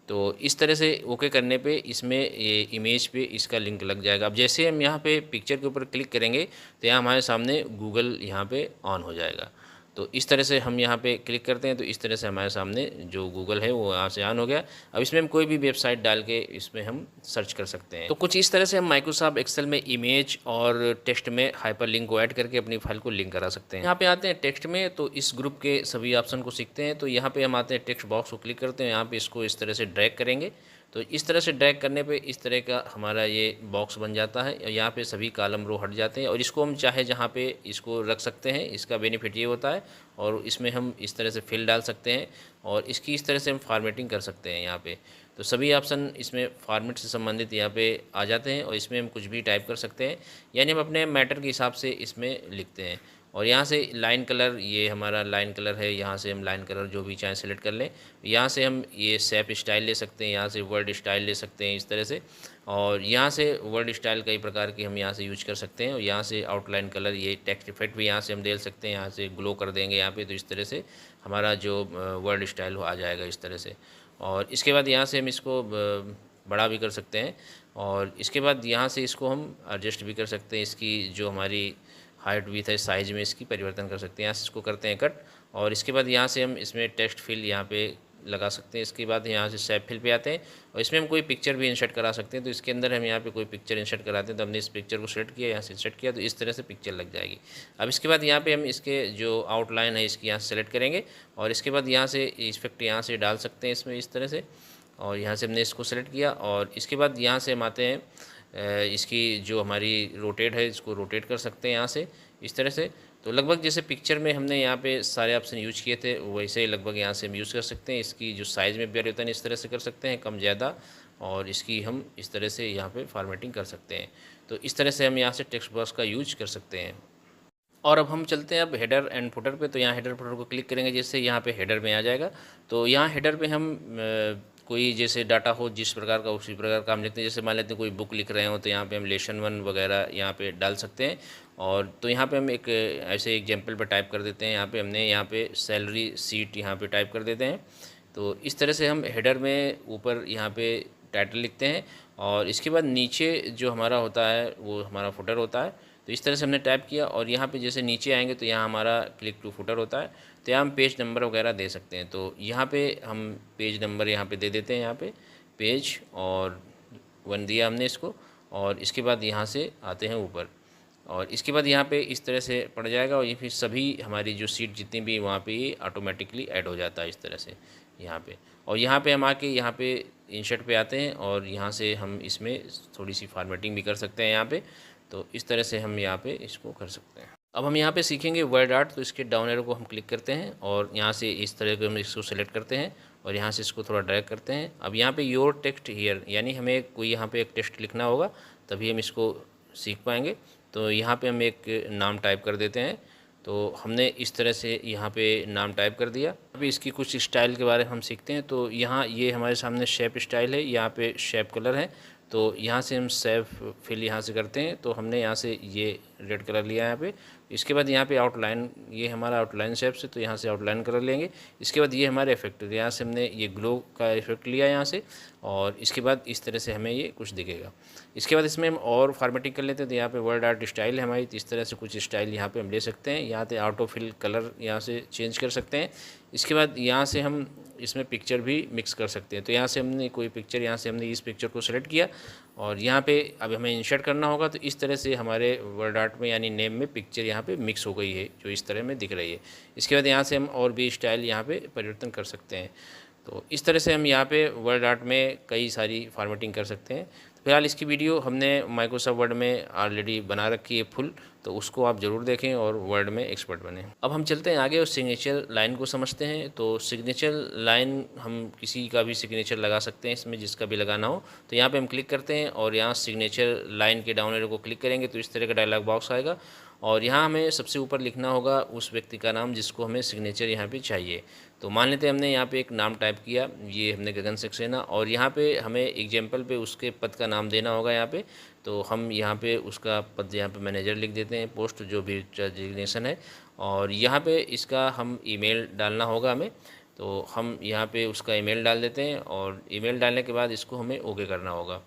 तो इस तरह से ओके करने पे इसमें ये इमेज पे इसका लिंक लग जाएगा। अब जैसे हम यहाँ पे पिक्चर के ऊपर क्लिक करेंगे तो यहाँ हमारे सामने गूगल यहाँ पे ऑन हो जाएगा। तो इस तरह से हम यहाँ पे क्लिक करते हैं तो इस तरह से हमारे सामने जो गूगल है वो यहाँ से ऑन हो गया। अब इसमें हम कोई भी वेबसाइट डाल के इसमें हम सर्च कर सकते हैं। तो कुछ इस तरह से हम माइक्रोसॉफ्ट एक्सेल में इमेज और टेक्स्ट में हाइपर लिंक को ऐड करके अपनी फाइल को लिंक करा सकते हैं। यहाँ पे आते हैं टेक्स्ट में, तो इस ग्रुप के सभी ऑप्शन को सीखते हैं। तो यहाँ पे हम आते हैं टेक्स्ट बॉक्स को क्लिक करते हैं, यहाँ पे इसको इस तरह से ड्रैग करेंगे। तो इस तरह से ड्रैग करने पे इस तरह का हमारा ये बॉक्स बन जाता है और यहाँ पे सभी कॉलम रो हट जाते हैं और इसको हम चाहे जहाँ पे इसको रख सकते हैं। इसका बेनिफिट ये होता है और इसमें हम इस तरह से फिल डाल सकते हैं और इसकी इस तरह से हम फॉर्मेटिंग कर सकते हैं यहाँ पे। तो सभी ऑप्शन इसमें फॉर्मेट से संबंधित यहाँ पे आ जाते हैं और इसमें हम कुछ भी टाइप कर सकते हैं, यानी हम अपने मैटर के हिसाब से इसमें लिखते हैं। और यहाँ से लाइन कलर, ये हमारा लाइन कलर है, यहाँ से हम लाइन कलर जो भी चाहें सेलेक्ट कर लें। यहाँ से हम ये शेप स्टाइल ले सकते हैं, यहाँ से वर्ड स्टाइल ले सकते हैं इस तरह से। और यहाँ से वर्ड स्टाइल कई प्रकार के हम यहाँ से यूज कर सकते हैं। और यहाँ से आउटलाइन कलर, ये टेक्स्ट इफेक्ट भी यहाँ से हम दे सकते हैं, यहाँ से ग्लो कर देंगे यहाँ पे। तो इस तरह से हमारा जो वर्ड स्टाइल आ जाएगा इस तरह से। और इसके बाद यहाँ से हम इसको बड़ा भी कर सकते हैं और इसके बाद यहाँ से इसको हम एडजस्ट भी कर सकते हैं। इसकी जो हमारी हाइट विड्थ है, साइज़ में इसकी परिवर्तन कर सकते हैं। यहाँ से इसको करते हैं कट और इसके बाद यहाँ से हम इसमें टेक्स्ट फिल यहाँ पे लगा सकते हैं। इसके बाद यहाँ से शेप फिल पे आते हैं और इसमें हम कोई पिक्चर भी इंसर्ट करा सकते हैं। तो इसके अंदर हम यहाँ पे कोई पिक्चर इंसर्ट कराते हैं। तो हमने इस पिक्चर को सेलेक्ट किया, यहाँ से इंसर्ट किया, तो इस तरह से पिक्चर लग जाएगी। अब इसके बाद यहाँ पे हम इसके जो आउटलाइन है इसकी यहाँ से सेलेक्ट करेंगे और इसके बाद यहाँ से इफेक्ट यहाँ से डाल सकते हैं इसमें इस तरह से। और यहाँ से हमने इसको सेलेक्ट किया और इसके बाद यहाँ से हम आते हैं इसकी जो हमारी रोटेट है, इसको रोटेट कर सकते हैं यहाँ से इस तरह से। तो लगभग जैसे पिक्चर में हमने यहाँ पे सारे ऑप्शन यूज किए थे वैसे ही लगभग यहाँ से हम यूज़ कर सकते हैं। इसकी जो साइज़ में परिवर्तन इस तरह से कर सकते हैं, कम ज़्यादा, और इसकी हम इस तरह से यहाँ पे फॉर्मेटिंग कर सकते हैं। तो इस तरह से हम यहाँ से टेक्स्ट बॉक्स का यूज कर सकते हैं। और अब हम चलते हैं अब हेडर एंड फुटर पे। तो यहाँ हेडर फुटर को क्लिक करेंगे, जैसे यहाँ पे हेडर में आ जाएगा। तो यहाँ हेडर पे हम कोई जैसे डाटा हो जिस प्रकार का उसी प्रकार का हम लिखते हैं। जैसे मान लेते हैं कोई बुक लिख रहे हो तो यहाँ पे हम लेसन 1 वगैरह यहाँ पे डाल सकते हैं। और तो यहाँ पे हम एक ऐसे एग्जाम्पल पर टाइप कर देते हैं। यहाँ पे हमने यहाँ पे सैलरी सीट यहाँ पे टाइप कर देते हैं। तो इस तरह से हम हेडर में ऊपर यहाँ पे टाइटल लिखते हैं और इसके बाद नीचे जो हमारा होता है वो हमारा फुटर होता है। तो इस तरह से हमने टाइप किया और यहाँ पे जैसे नीचे आएंगे तो यहाँ हमारा क्लिक टू फुटर होता है। तो यहाँ हम पेज नंबर वगैरह दे सकते हैं। तो यहाँ पे हम पेज नंबर यहाँ पे दे देते हैं, यहाँ पे पेज और 1 दिया हमने इसको। और इसके बाद यहाँ से आते हैं ऊपर और इसके बाद यहाँ पे इस तरह से पड़ जाएगा और ये फिर सभी हमारी जो सीट जितनी भी वहाँ पे ये ऑटोमेटिकली ऐड हो जाता है इस तरह से यहाँ पे। और यहाँ पे हम आके यहाँ पे इंसर्ट पे आते हैं और यहाँ से हम इसमें थोड़ी सी फॉर्मेटिंग भी कर सकते हैं यहाँ पे। तो इस तरह से हम यहाँ पे इसको कर सकते हैं। अब हम यहाँ पे सीखेंगे वर्ड आर्ट। तो इसके डाउन एरो को हम क्लिक करते हैं और यहाँ से इस तरह के हम इसको सेलेक्ट करते हैं और यहाँ से इसको थोड़ा ड्रैग करते हैं। अब यहाँ पे योर टेक्स्ट हियर, यानी हमें कोई यहाँ पे एक टेक्स्ट लिखना होगा तभी हम इसको सीख पाएंगे। तो यहाँ पे हम एक नाम टाइप कर देते हैं। तो हमने इस तरह से यहाँ पे नाम टाइप कर दिया। अभी इसकी कुछ स्टाइल के बारे में हम सीखते हैं। तो यहाँ ये हमारे सामने शेप स्टाइल है, यहाँ पे शेप कलर है। तो यहाँ से हम शेप फिल यहाँ से करते हैं। तो हमने यहाँ से ये रेड कलर लिया है यहाँ पे। इसके बाद यहाँ पे आउटलाइन, ये हमारा आउटलाइन शेप से, तो यहाँ से आउटलाइन कलर लेंगे। इसके बाद ये हमारे इफेक्ट, यहाँ से हमने ये ग्लो का इफेक्ट लिया यहाँ से, और इसके बाद इस तरह से हमें ये कुछ दिखेगा। इसके बाद इसमें हम और फॉर्मेटिंग कर लेते हैं। तो यहाँ पे वर्ड आर्ट स्टाइल है हमारी, तो इस तरह से कुछ स्टाइल यहाँ पे हम ले सकते हैं। यहाँ से ऑटो फिल कलर यहाँ से चेंज कर सकते हैं। इसके बाद यहाँ से हम इसमें पिक्चर भी मिक्स कर सकते हैं। तो यहाँ से हमने कोई पिक्चर, यहाँ से हमने इस पिक्चर को सेलेक्ट किया और यहाँ पे अब हमें इंसर्ट करना होगा। तो इस तरह से हमारे वर्ड आर्ट में यानी नेम में पिक्चर यहाँ पे मिक्स हो गई है, जो इस तरह में दिख रही है। इसके बाद यहाँ से हम और भी स्टाइल यहाँ पे परिवर्तन कर सकते हैं। तो इस तरह से हम यहाँ पे वर्ड आर्ट में कई सारी फॉर्मेटिंग कर सकते हैं। फिलहाल इसकी वीडियो हमने माइक्रोसॉफ्ट वर्ड में ऑलरेडी बना रखी है फुल, तो उसको आप ज़रूर देखें और वर्ड में एक्सपर्ट बने। अब हम चलते हैं आगे और सिग्नेचर लाइन को समझते हैं। तो सिग्नेचर लाइन हम किसी का भी सिग्नेचर लगा सकते हैं इसमें, जिसका भी लगाना हो। तो यहाँ पे हम क्लिक करते हैं और यहाँ सिग्नेचर लाइन के डाउन एरो को क्लिक करेंगे तो इस तरह का डायलॉग बॉक्स आएगा और यहाँ हमें सबसे ऊपर लिखना होगा उस व्यक्ति का नाम जिसको हमें सिग्नेचर यहाँ पे चाहिए। तो मान लेते हैं हमने यहाँ पे एक नाम टाइप किया, ये हमने गगन सक्सेना, और यहाँ पे हमें एग्जाम्पल पे उसके पद का नाम देना होगा यहाँ पे। तो हम यहाँ पे उसका पद यहाँ पे मैनेजर लिख देते हैं, पोस्ट जो भी डेजिग्नेशन है, और यहाँ पे इसका हम ईमेल डालना होगा हमें। तो हम यहाँ पे उसका ईमेल डाल देते हैं और ईमेल डालने के बाद इसको हमें ओके करना होगा।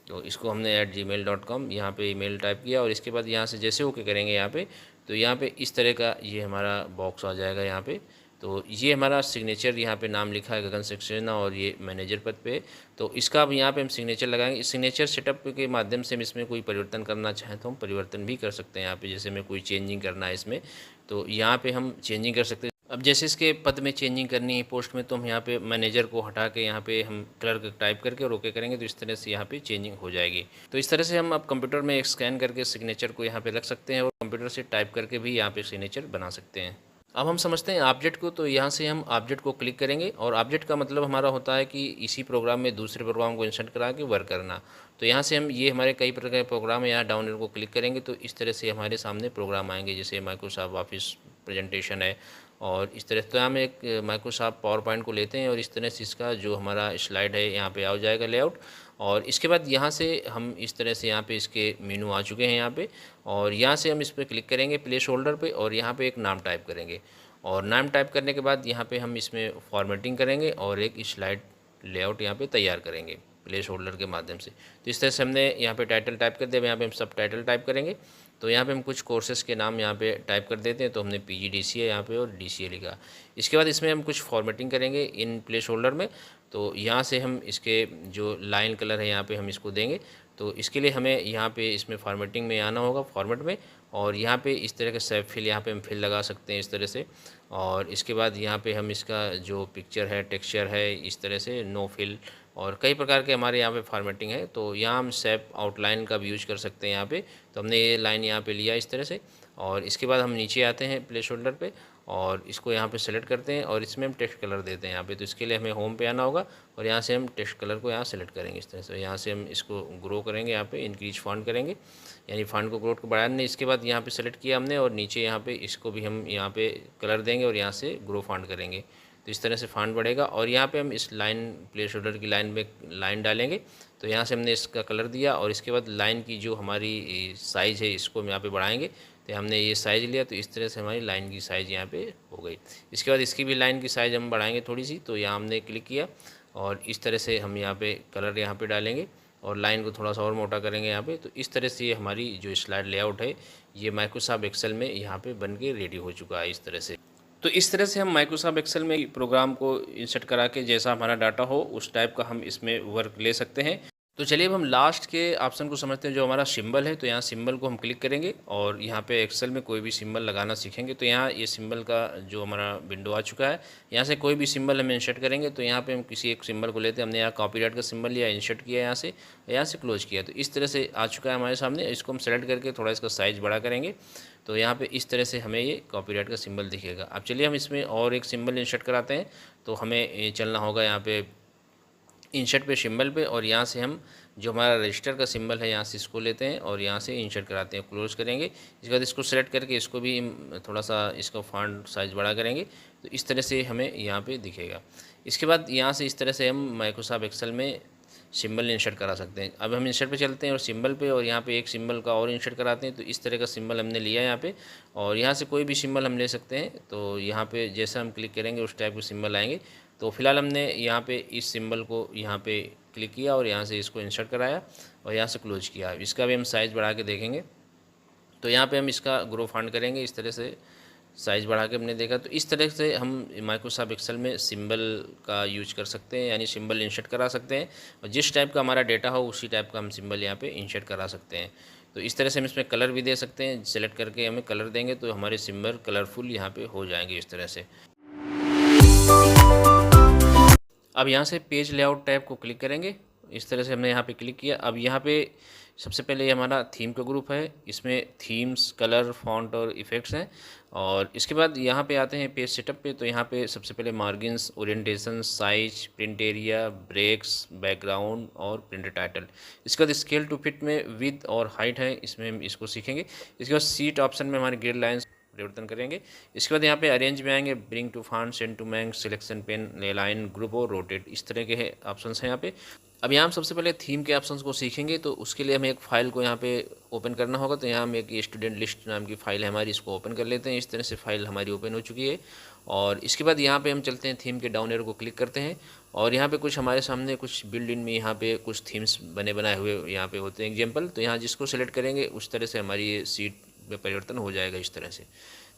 तो इसको हमने @gmail.com यहाँ पे ईमेल टाइप किया और इसके बाद यहाँ से जैसे ओके करेंगे यहाँ पे, तो यहाँ पे इस तरह का ये हमारा बॉक्स आ जाएगा यहाँ पे। तो ये हमारा सिग्नेचर, यहाँ पे नाम लिखा है गगन सक्सेना और ये मैनेजर पद पे। तो इसका अब यहाँ पे हम सिग्नेचर लगाएंगे। इस सिग्नेचर सेटअप के माध्यम से हम इसमें कोई परिवर्तन करना चाहें तो हम परिवर्तन भी कर सकते हैं यहाँ पे। जैसे हमें कोई चेंजिंग करना है इसमें, तो यहाँ पे हम चेंजिंग कर सकते हैं। अब जैसे इसके पद में चेंजिंग करनी है पोस्ट में, तो हम यहाँ पे मैनेजर को हटा के यहाँ पे हम क्लर्क टाइप करके और ओके करेंगे तो इस तरह से यहाँ पे चेंजिंग हो जाएगी। तो इस तरह से हम अब कंप्यूटर में एक स्कैन करके सिग्नेचर को यहाँ पे रख सकते हैं और कंप्यूटर से टाइप करके भी यहाँ पे सिग्नेचर बना सकते हैं। अब हम समझते हैं ऑब्जेक्ट को। तो यहाँ से हम ऑब्जेक्ट को क्लिक करेंगे और ऑब्जेक्ट का मतलब हमारा होता है कि इसी प्रोग्राम में दूसरे प्रोग्राम को इंसर्ट करा के वर्क करना। तो यहाँ से हम ये हमारे कई प्रकार के प्रोग्राम है, यहाँ डाउन एरो को क्लिक करेंगे तो इस तरह से हमारे सामने प्रोग्राम आएंगे। जैसे माइक्रोसॉफ्ट ऑफिस प्रेजेंटेशन है और इस तरह से हम एक माइक्रोसॉफ्ट पावर पॉइंट को लेते हैं और इस तरह से इसका जो हमारा स्लाइड है यहाँ पे आ जाएगा लेआउट। और इसके बाद यहाँ से हम इस तरह से यहाँ पे इसके मेनू आ चुके हैं यहाँ पे, और यहाँ से हम इस पर क्लिक करेंगे प्लेस होल्डर पे और यहाँ पे एक नाम टाइप करेंगे और नाम टाइप करने के बाद यहाँ पे हम इसमें फॉर्मेटिंग करेंगे और एक स्लाइड लेआउट यहाँ पे तैयार करेंगे प्लेस होल्डर के माध्यम से। तो इस तरह से हमने यहाँ पे टाइटल टाइप कर दिया। यहाँ पे हम सब टाइटल टाइप करेंगे। तो यहाँ पे हम कुछ कोर्सेज़ के नाम यहाँ पे टाइप कर देते हैं। तो हमने PGDCA यहाँ पे और DCA लिखा। इसके बाद इसमें हम कुछ फॉर्मेटिंग करेंगे इन प्लेस होल्डर में। तो यहाँ से हम इसके जो लाइन कलर है यहाँ पे हम इसको देंगे। तो इसके लिए हमें यहाँ पे इसमें फॉर्मेटिंग में आना होगा, फॉर्मेट में, और यहाँ पे इस तरह का सेव फिल यहाँ पे हम फिल लगा सकते हैं इस तरह से। और इसके बाद यहाँ पे हम इसका जो पिक्चर है, टेक्सचर है, इस तरह से नो फिल और कई प्रकार के हमारे यहाँ पे फॉर्मेटिंग है। तो यहाँ हम सेप आउटलाइन का भी यूज कर सकते हैं यहाँ पे। तो हमने ये लाइन यहाँ पे लिया इस तरह से, और इसके बाद हम नीचे आते हैं प्लेस होल्डर पे और इसको यहाँ पे सेलेक्ट करते हैं और इसमें हम टेक्स्ट कलर देते हैं यहाँ पे। तो इसके लिए हमें होम पे आना होगा और यहाँ से हम टेक्स्ट कलर को यहाँ सेलेक्ट करेंगे इस तरह से। यहाँ से हम इसको ग्रो करेंगे, यहाँ पे इंक्रीज फॉन्ट करेंगे, यानी फॉन्ट को ग्रोथ को बढ़ाने। इसके बाद यहाँ पे सेलेक्ट किया हमने और नीचे यहाँ पे इसको भी हम यहाँ पे कलर देंगे और यहाँ से ग्रो फॉन्ट करेंगे। तो इस तरह से फॉन्ट बढ़ेगा और यहाँ पे हम इस लाइन प्लेस होल्डर की लाइन में लाइन डालेंगे। तो यहाँ से हमने इसका कलर दिया और इसके बाद लाइन की जो हमारी साइज़ है इसको हम यहाँ पे बढ़ाएंगे। तो हमने ये साइज़ लिया तो इस तरह से हमारी लाइन की साइज़ यहाँ पे हो गई। इसके बाद इसकी भी लाइन की साइज़ हम बढ़ाएंगे थोड़ी सी। तो यहाँ हमने क्लिक किया और इस तरह से हम यहाँ पे कलर यहाँ पे डालेंगे और लाइन को थोड़ा सा और मोटा करेंगे यहाँ पे। तो इस तरह से ये हमारी जो स्लाइड लेआउट है ये माइक्रोसॉफ्ट एक्सेल में यहाँ पे बन के रेडी हो चुका है इस तरह से। तो इस तरह से हम माइक्रोसॉफ्ट एक्सेल में प्रोग्राम को इंसर्ट करा के जैसा हमारा डाटा हो उस टाइप का हम इसमें वर्क ले सकते हैं। तो चलिए अब हम लास्ट के ऑप्शन को समझते हैं, जो हमारा सिंबल है। तो यहाँ सिंबल को हम क्लिक करेंगे और यहाँ पे एक्सेल में कोई भी सिंबल लगाना सीखेंगे। तो यहाँ ये सिंबल का जो हमारा विंडो आ चुका है, यहाँ से कोई भी सिंबल हम इंसर्ट करेंगे। तो यहाँ पे हम किसी एक सिंबल को लेते हैं, हमने यहाँ कॉपीराइट का सिंबल लिया, इंसर्ट किया यहाँ से क्लोज किया। तो इस तरह से आ चुका है हमारे सामने। इसको हम सेलेक्ट करके थोड़ा इसका साइज़ बड़ा करेंगे, तो यहाँ पे इस तरह से हमें ये कॉपीराइट का सिंबल दिखेगा। अब चलिए हम इसमें और एक सिंबल इंसर्ट कराते हैं। तो हमें चलना होगा यहाँ पे इंसर्ट पे सिंबल पे, और यहाँ से हम जो हमारा रजिस्टर का सिंबल है यहाँ से इसको लेते हैं और यहाँ से इंसर्ट कराते हैं, क्लोज करेंगे। इसके बाद इसको सेलेक्ट करके इसको भी थोड़ा सा इसका फॉन्ट साइज़ बड़ा करेंगे, तो इस तरह से हमें यहाँ पे दिखेगा। इसके बाद यहाँ से इस तरह से हम माइक्रोसॉफ्ट एक्सेल में सिंबल इंसर्ट करा सकते हैं। अब हम इंसर्ट पे चलते हैं और सिंबल पे, और यहाँ पे एक सिंबल का और इंसर्ट कराते हैं। तो इस तरह का सिंबल हमने लिया यहाँ पे, और यहाँ से कोई भी सिंबल हम ले सकते हैं। तो यहाँ पे जैसा हम क्लिक करेंगे उस टाइप के सिंबल आएंगे। तो फिलहाल हमने यहाँ पे इस सिंबल को यहाँ पे क्लिक किया और यहाँ से इसको इंसर्ट कराया और यहाँ से क्लोज किया। इसका भी हम साइज़ बढ़ा के देखेंगे। तो यहाँ पे हम इसका ग्रो फॉन्ट करेंगे, इस तरह से साइज़ बढ़ा के हमने देखा। तो इस तरह से हम माइक्रोसॉफ्ट एक्सेल में सिंबल का यूज कर सकते हैं, यानी सिंबल इंसर्ट करा सकते हैं, और जिस टाइप का हमारा डेटा हो उसी टाइप का हम सिंबल यहाँ पे इंसर्ट करा सकते हैं। तो इस तरह से हम इसमें कलर भी दे सकते हैं। सेलेक्ट करके हमें कलर देंगे तो हमारे सिंबल कलरफुल यहाँ पे हो जाएंगे इस तरह से। अब यहाँ से पेज लेआउट टैब को क्लिक करेंगे। इस तरह से हमने यहाँ पे क्लिक किया। अब यहाँ पे सबसे पहले ये हमारा थीम का ग्रुप है, इसमें थीम्स, कलर, फॉन्ट और इफ़ेक्ट्स हैं। और इसके बाद यहाँ पे आते हैं पेज सेटअप पे। तो यहाँ पे सबसे पहले margins, orientation, size, print area, breaks, background और प्रिंट टाइटल। इसके बाद स्केल टू फिट में विड्थ और हाइट है, इसमें हम इसको सीखेंगे। इसके बाद सीट ऑप्शन में हमारे ग्रिड लाइन्स परिवर्तन करेंगे। इसके बाद यहाँ पे अरेंज में आएंगे, bring to front, send to मैंग, सिलेक्शन पेन, लाइन, ग्रुप और रोटेट, इस तरह के ऑप्शंस हैं यहाँ पे। अब यहाँ हम सबसे पहले थीम के ऑप्शंस को सीखेंगे। तो उसके लिए हमें एक फ़ाइल को यहाँ पे ओपन करना होगा। तो यहाँ हम एक स्टूडेंट लिस्ट नाम की फ़ाइल है हमारी, इसको ओपन कर लेते हैं। इस तरह से फ़ाइल हमारी ओपन हो चुकी है। और इसके बाद यहाँ पे हम चलते हैं, थीम के डाउन एरो को क्लिक करते हैं, और यहाँ पे कुछ हमारे सामने कुछ बिल्ड इन में यहाँ पे कुछ थीम्स बने बनाए हुए यहाँ पे होते हैं एग्जाम्पल। तो यहाँ जिसको सेलेक्ट करेंगे उस तरह से हमारी ये सीट में परिवर्तन हो जाएगा इस तरह से।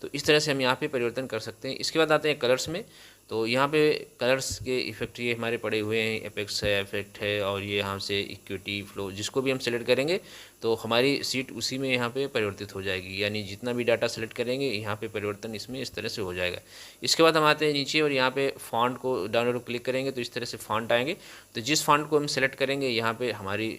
तो इस तरह से हम यहाँ पे परिवर्तन कर सकते हैं। इसके बाद आते हैं कलर्स में। तो यहाँ पे कलर्स के इफेक्ट ये हमारे पड़े हुए हैं, एपेक्स है, इफेक्ट है, और ये यहाँ से इक्विटी, फ्लो, जिसको भी हम सेलेक्ट करेंगे तो हमारी सीट उसी में यहाँ पे परिवर्तित हो जाएगी। यानी जितना भी डाटा सेलेक्ट करेंगे यहाँ पे परिवर्तन इसमें इस तरह से हो जाएगा। इसके बाद हम आते हैं नीचे और यहाँ पे फॉन्ट को डाउनलोड क्लिक करेंगे तो इस तरह से फॉन्ट आएंगे। तो जिस फॉन्ट को हम सेलेक्ट करेंगे यहाँ पे हमारी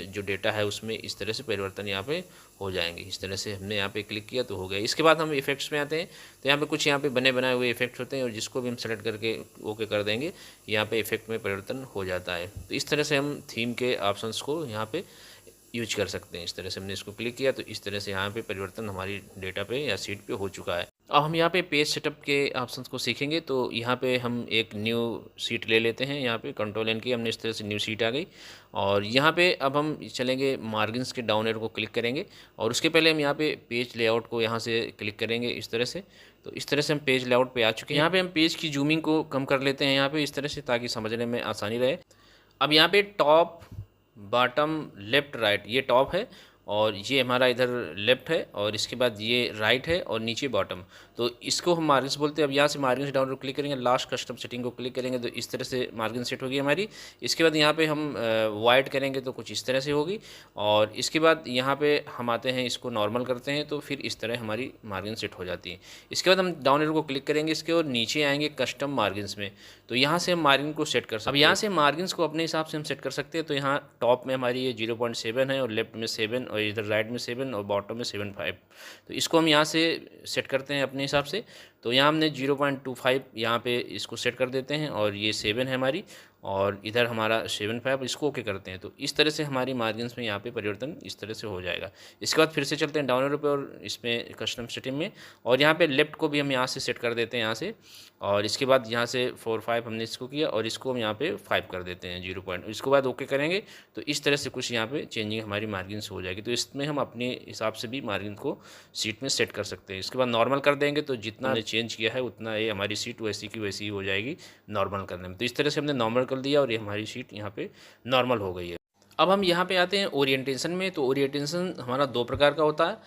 जो डेटा है उसमें इस तरह से परिवर्तन यहाँ पे हो जाएंगे। इस तरह से हमने यहाँ पे क्लिक किया तो हो गया। इसके बाद हम इफेक्ट्स में आते हैं। तो यहाँ पे कुछ यहाँ पे बने बनाए हुए इफेक्ट्स होते हैं, और जिसको भी हम सेलेक्ट करके ओके कर देंगे यहाँ पे इफेक्ट में परिवर्तन हो जाता है। तो इस तरह से हम थीम के ऑप्शंस को यहाँ पे यूज कर सकते हैं। इस तरह से हमने इसको क्लिक किया तो इस तरह से यहाँ पे परिवर्तन हमारी डेटा पे या सीट पे हो चुका है। अब हम यहाँ पे पेज सेटअप के ऑप्शंस को सीखेंगे। तो यहाँ पे हम एक न्यू सीट ले लेते हैं। यहाँ पे कंट्रोल एन की हमने इस तरह से न्यू सीट आ गई, और यहाँ पे अब हम चलेंगे मार्जिन्स के डाउन एरो को क्लिक करेंगे, और उसके पहले हम यहाँ पे पेज लेआउट को यहाँ से क्लिक करेंगे इस तरह से। तो इस तरह से हम पेज लेआउट पे आ चुके हैं। यहाँ पे हम पेज की जूमिंग को कम कर लेते हैं यहाँ पे इस तरह से, ताकि समझने में आसानी रहे। अब यहाँ पे टॉप, बॉटम, लेफ़्ट, राइट, ये टॉप है, और ये हमारा इधर लेफ़्ट है, और इसके बाद ये राइट है, और नीचे बॉटम। तो इसको हम मार्जिन्स बोलते हैं। अब यहाँ से मार्जिन्स डाउन एरो क्लिक करेंगे, लास्ट कस्टम सेटिंग को क्लिक करेंगे तो इस तरह से मार्जिन सेट होगी हमारी। इसके बाद यहाँ पे हम वाइड करेंगे तो कुछ इस तरह से होगी, और इसके बाद यहाँ पे हम आते हैं, इसको नॉर्मल करते हैं तो फिर इस तरह हमारी मार्जिन सेट हो जाती है। इसके बाद हम डाउन एरो को क्लिक करेंगे इसके, और नीचे आएंगे कस्टम मार्जिन्स में। तो यहाँ से हम मार्जिन को सेट कर सकते हैं। अब यहाँ से मार्जिन्स को अपने हिसाब से हम सेट कर सकते हैं। तो यहाँ टॉप में हमारी ये 0.7 है, और लेफ्ट में 7, और इधर राइट में 7, और बॉटम में 7.5। तो इसको हम यहाँ से सेट करते हैं अपने हिसाब से। तो यहाँ हमने 0.25 यहाँ पे इसको सेट कर देते हैं, और ये 7 है हमारी, और इधर हमारा 7.5, इसको ओके करते हैं। तो इस तरह से हमारी मार्जिन्स में यहाँ पे परिवर्तन इस तरह से हो जाएगा। इसके बाद फिर से चलते हैं डाउन एरो पे, और इसमें कस्टम सेटिंग में, और यहाँ पे लेफ्ट को भी हम यहाँ से सेट कर देते हैं यहाँ से, और इसके बाद यहाँ से 4.5 हमने इसको किया, और इसको हम यहाँ पे 5 कर देते हैं 0 पॉइंट। इसके बाद ओके करेंगे तो इस तरह से कुछ यहाँ पे चेंजिंग हमारी मार्जिन्स हो जाएगी। तो इसमें हम अपने हिसाब से भी मार्जिन को सीट में सेट कर सकते हैं। इसके बाद नॉर्मल कर देंगे तो जितना चेंज किया है उतना ये हमारी सीट वैसी की वैसी हो जाएगी नॉर्मल करने में। तो इस तरह से हमने नॉर्मल कर दिया, और ये हमारी सीट यहाँ पे नॉर्मल हो गई है। अब हम यहाँ पे आते हैं ओरिएंटेशन में। तो ओरिएंटेशन हमारा 2 प्रकार का होता है।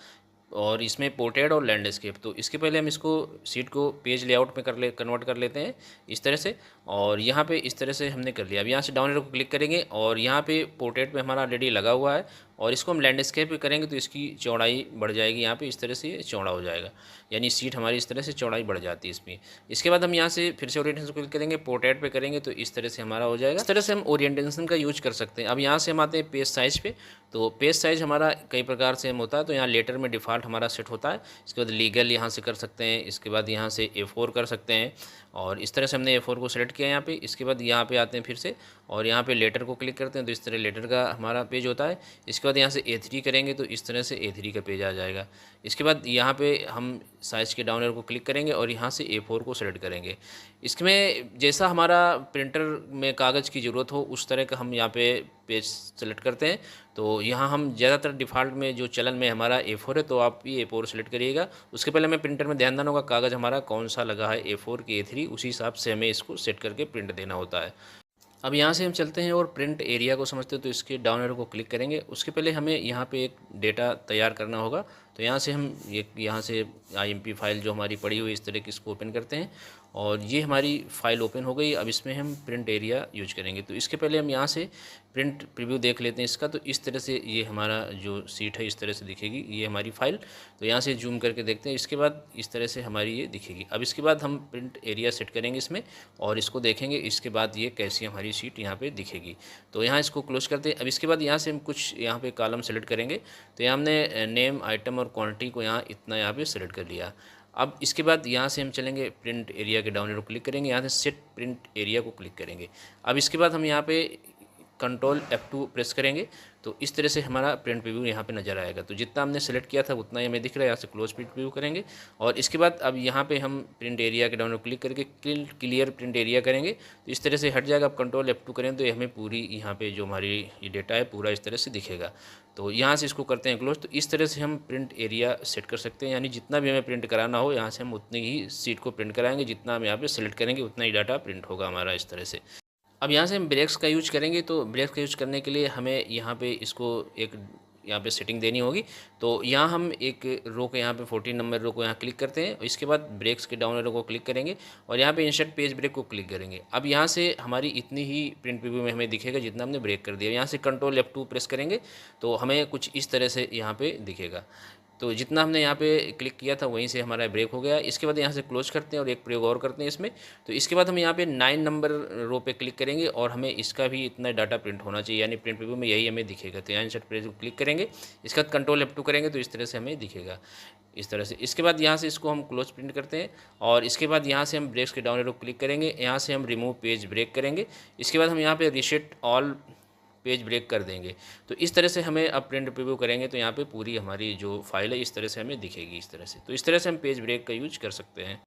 और इसमें पोर्ट्रेट और लैंडस्केप। तो इसके पहले हम इसको सीट को पेज लेआउट में कन्वर्ट कर लेते हैं इस तरह से। और यहाँ पे इस तरह से हमने कर लिया। अब यहाँ से डाउन एरो को क्लिक करेंगे और यहाँ पे पोर्ट्रेट पे हमारा ऑलरेडी लगा हुआ है और इसको हम लैंडस्केप पे करेंगे तो इसकी चौड़ाई बढ़ जाएगी। यहाँ पे इस तरह से चौड़ा हो जाएगा, यानी सीट हमारी इस तरह से चौड़ाई बढ़ जाती है इसमें। इसके बाद हम यहाँ से फिर से ओरिएंटेशन क्लिक करेंगे, पोर्ट्रेट पे करेंगे तो इस तरह से हमारा हो जाएगा। इस तरह से हम ओरिएंटेशन का यूज कर सकते हैं। अब यहाँ से हम आते हैं पेज साइज़ पे। तो पेज साइज़ हमारा कई प्रकार से हम होता है। तो यहाँ लेटर में डिफ़ॉल्ट हमारा सेट होता है। इसके बाद लीगल यहाँ से कर सकते हैं। इसके बाद यहाँ से A4 कर सकते हैं और इस तरह से हमने A4 को सेलेक्ट किया यहाँ पे। इसके बाद यहाँ पे आते हैं फिर से और यहाँ पे लेटर को क्लिक करते हैं तो इस तरह लेटर का हमारा पेज होता है। इसके बाद यहाँ से A3 करेंगे तो इस तरह से A3 का पेज आ जाएगा। इसके बाद यहाँ पे हम साइज़ के डाउन एरो को क्लिक करेंगे और यहाँ से A4 को सेलेक्ट करेंगे। इसमें जैसा हमारा प्रिंटर में कागज़ की ज़रूरत हो उस तरह का हम यहाँ पे पेज सेलेक्ट करते हैं। तो यहाँ हम ज़्यादातर डिफ़ॉल्ट में जो चलन में हमारा A4 है, तो आप भी A4 सेलेक्ट करिएगा। उसके पहले हमें प्रिंटर में ध्यान देना होगा कागज़ हमारा कौन सा लगा है, A4 की A3, उसी हिसाब से हमें इसको सेट करके प्रिंट देना होता है। अब यहाँ से हम चलते हैं और प्रिंट एरिया को समझते हैं। तो इसके डाउन एरो को क्लिक करेंगे। उसके पहले हमें यहाँ पे एक डेटा तैयार करना होगा। तो यहाँ से हम यहाँ से IMP फाइल जो हमारी पड़ी हुई इस तरह की इसको ओपन करते हैं और ये हमारी फ़ाइल ओपन हो गई। अब इसमें हम प्रिंट एरिया यूज करेंगे। तो इसके पहले हम यहाँ से प्रिंट प्रीव्यू देख लेते हैं इसका। तो इस तरह से ये हमारा जो सीट है इस तरह से दिखेगी, ये हमारी फ़ाइल। तो यहाँ से जूम करके देखते हैं। इसके बाद इस तरह से हमारी ये दिखेगी। अब इसके बाद हम प्रिंट एरिया सेट करेंगे इसमें और इसको देखेंगे। इसके बाद ये कैसी हमारी सीट यहाँ पे दिखेगी। तो यहाँ इसको क्लोज करते हैं। अब इसके बाद यहाँ से हम कुछ यहाँ पे कॉलम सेलेक्ट करेंगे। तो यहाँ हमने नेम, आइटम और क्वांटिटी को यहाँ इतना यहाँ पे सेलेक्ट कर लिया। अब इसके बाद यहाँ से हम चलेंगे प्रिंट एरिया के डाउन एरो क्लिक करेंगे, यहाँ से सेट प्रिंट एरिया को क्लिक करेंगे। अब इसके बाद हम यहाँ पे कंट्रोल F2 प्रेस करेंगे तो इस तरह से हमारा प्रिंट प्रीव्यू यहाँ पे नज़र आएगा। तो जितना हमने सेलेक्ट किया था उतना ही हमें दिख रहा है। यहाँ से क्लोज प्रिंट प्रीव्यू करेंगे और इसके बाद अब यहाँ पे हम प्रिंट एरिया के डाउन क्लिक करके क्लियर प्रिंट एरिया करेंगे तो इस तरह से हट जाएगा। अब कंट्रोल F2 करें तो हमें पूरी यहाँ पे जो हमारी ये डेटा है पूरा इस तरह से दिखेगा। तो यहाँ से इसको करते हैं क्लोज। तो इस तरह से हम प्रिंट एरिया सेट कर सकते हैं, यानी जितना भी हमें प्रिंट कराना हो यहाँ से हम उतनी ही सीट को प्रिंट कराएंगे। जितना हम यहाँ पे सेलेक्ट करेंगे उतना ही डाटा प्रिंट होगा हमारा इस तरह से। अब यहाँ से हम ब्रेक्स का यूज करेंगे। तो ब्रेक्स का यूज करने के लिए हमें यहाँ पे इसको एक यहाँ पे सेटिंग देनी होगी। तो यहाँ हम एक रो को यहाँ पे 14 नंबर रो को यहाँ क्लिक करते हैं। इसके बाद ब्रेक्स के डाउन एरो को क्लिक करेंगे और यहाँ पे इंसर्ट पेज ब्रेक को क्लिक करेंगे। अब यहाँ से हमारी इतनी ही प्रिंट प्रीव्यू में हमें दिखेगा जितना हमने ब्रेक कर दिया। यहाँ से कंट्रोल F2 प्रेस करेंगे तो हमें कुछ इस तरह से यहाँ पे दिखेगा। तो जितना हमने यहाँ पे क्लिक किया था वहीं से हमारा ब्रेक हो गया। इसके बाद यहाँ से क्लोज करते हैं और एक प्रयोग और करते हैं इसमें। तो इसके बाद हम यहाँ पे 9 नंबर रो पे क्लिक करेंगे और हमें इसका भी इतना डाटा प्रिंट होना चाहिए, यानी प्रिंट प्रीव्यू में यही हमें दिखेगा। तो यहाँ इंसर्ट पेज को क्लिक करेंगे, इसके बाद कंट्रोल F2 करेंगे तो इस तरह से हमें दिखेगा इस तरह से। इसके बाद यहाँ से इसको हम क्लोज प्रिंट करते हैं और इसके बाद यहाँ से हम ब्रेक्स के डाउन एरो क्लिक करेंगे। यहाँ से हम रिमूव पेज ब्रेक करेंगे। इसके बाद हम यहाँ पे रीसेट ऑल पेज ब्रेक कर देंगे। तो इस तरह से हमें अब प्रिंट प्रीव्यू करेंगे तो यहाँ पे पूरी हमारी जो फाइल है इस तरह से हमें दिखेगी इस तरह से। तो इस तरह से हम पेज ब्रेक का यूज कर सकते हैं।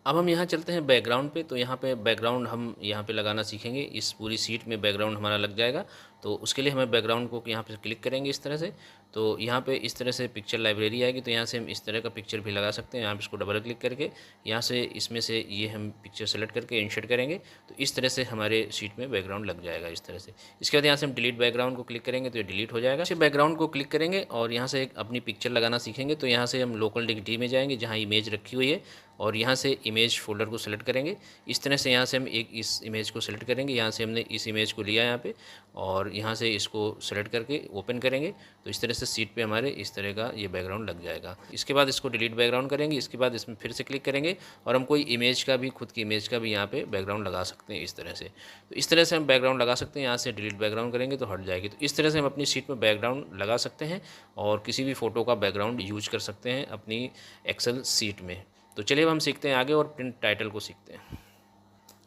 अब हम यहाँ चलते हैं बैकग्राउंड पे। तो यहाँ पे बैकग्राउंड हम यहाँ पे लगाना सीखेंगे। इस पूरी सीट में बैकग्राउंड हमारा लग जाएगा। तो उसके लिए हमें बैकग्राउंड को यहाँ पे क्लिक करेंगे इस तरह से। तो यहाँ पे इस तरह से पिक्चर लाइब्रेरी आएगी। तो यहाँ से हम इस तरह का पिक्चर भी लगा सकते हैं। यहाँ पे इसको डबल क्लिक करके यहाँ से इसमें से ये हम पिक्चर सेलेक्ट करके इंसर्ट करेंगे तो इस तरह से हमारे सीट में बैकग्राउंड लग जाएगा इस तरह से। इसके बाद यहाँ से हम डिलीट बैकग्राउंड को क्लिक करेंगे तो ये डिलीट हो जाएगा। इसे बैकग्राउंड को क्लिक करेंगे और यहाँ से एक अपनी पिक्चर लगाना सीखेंगे। तो यहाँ से हम लोकल डिग्री में जाएंगे जहाँ इमेज रखी हुई है और यहाँ से इमेज फोल्डर को सेलेक्ट करेंगे। इस तरह से यहाँ से हम एक इस इमेज को सेलेक्ट करेंगे। यहाँ से हमने इस इमेज को लिया यहाँ पे और यहाँ से इसको सेलेक्ट करके ओपन करेंगे तो इस तरह से सीट पे हमारे इस तरह का ये बैकग्राउंड लग जाएगा। इसके बाद इसको डिलीट बैकग्राउंड करेंगे। इसके बाद इसमें फिर से क्लिक करेंगे और हम कोई इमेज का भी, खुद की इमेज का भी यहाँ पे बैकग्राउंड लगा सकते हैं इस तरह से। तो इस तरह से हम बैकग्राउंड लगा सकते हैं। यहाँ से डिलीट बैकग्राउंड करेंगे तो हट जाएगी। तो इस तरह से हम अपनी सीट में बैकग्राउंड लगा सकते हैं और किसी भी फ़ोटो का बैकग्राउंड यूज कर सकते हैं अपनी एक्सेल सीट में। तो चलिए अब हम सीखते हैं आगे और प्रिंट टाइटल को सीखते हैं।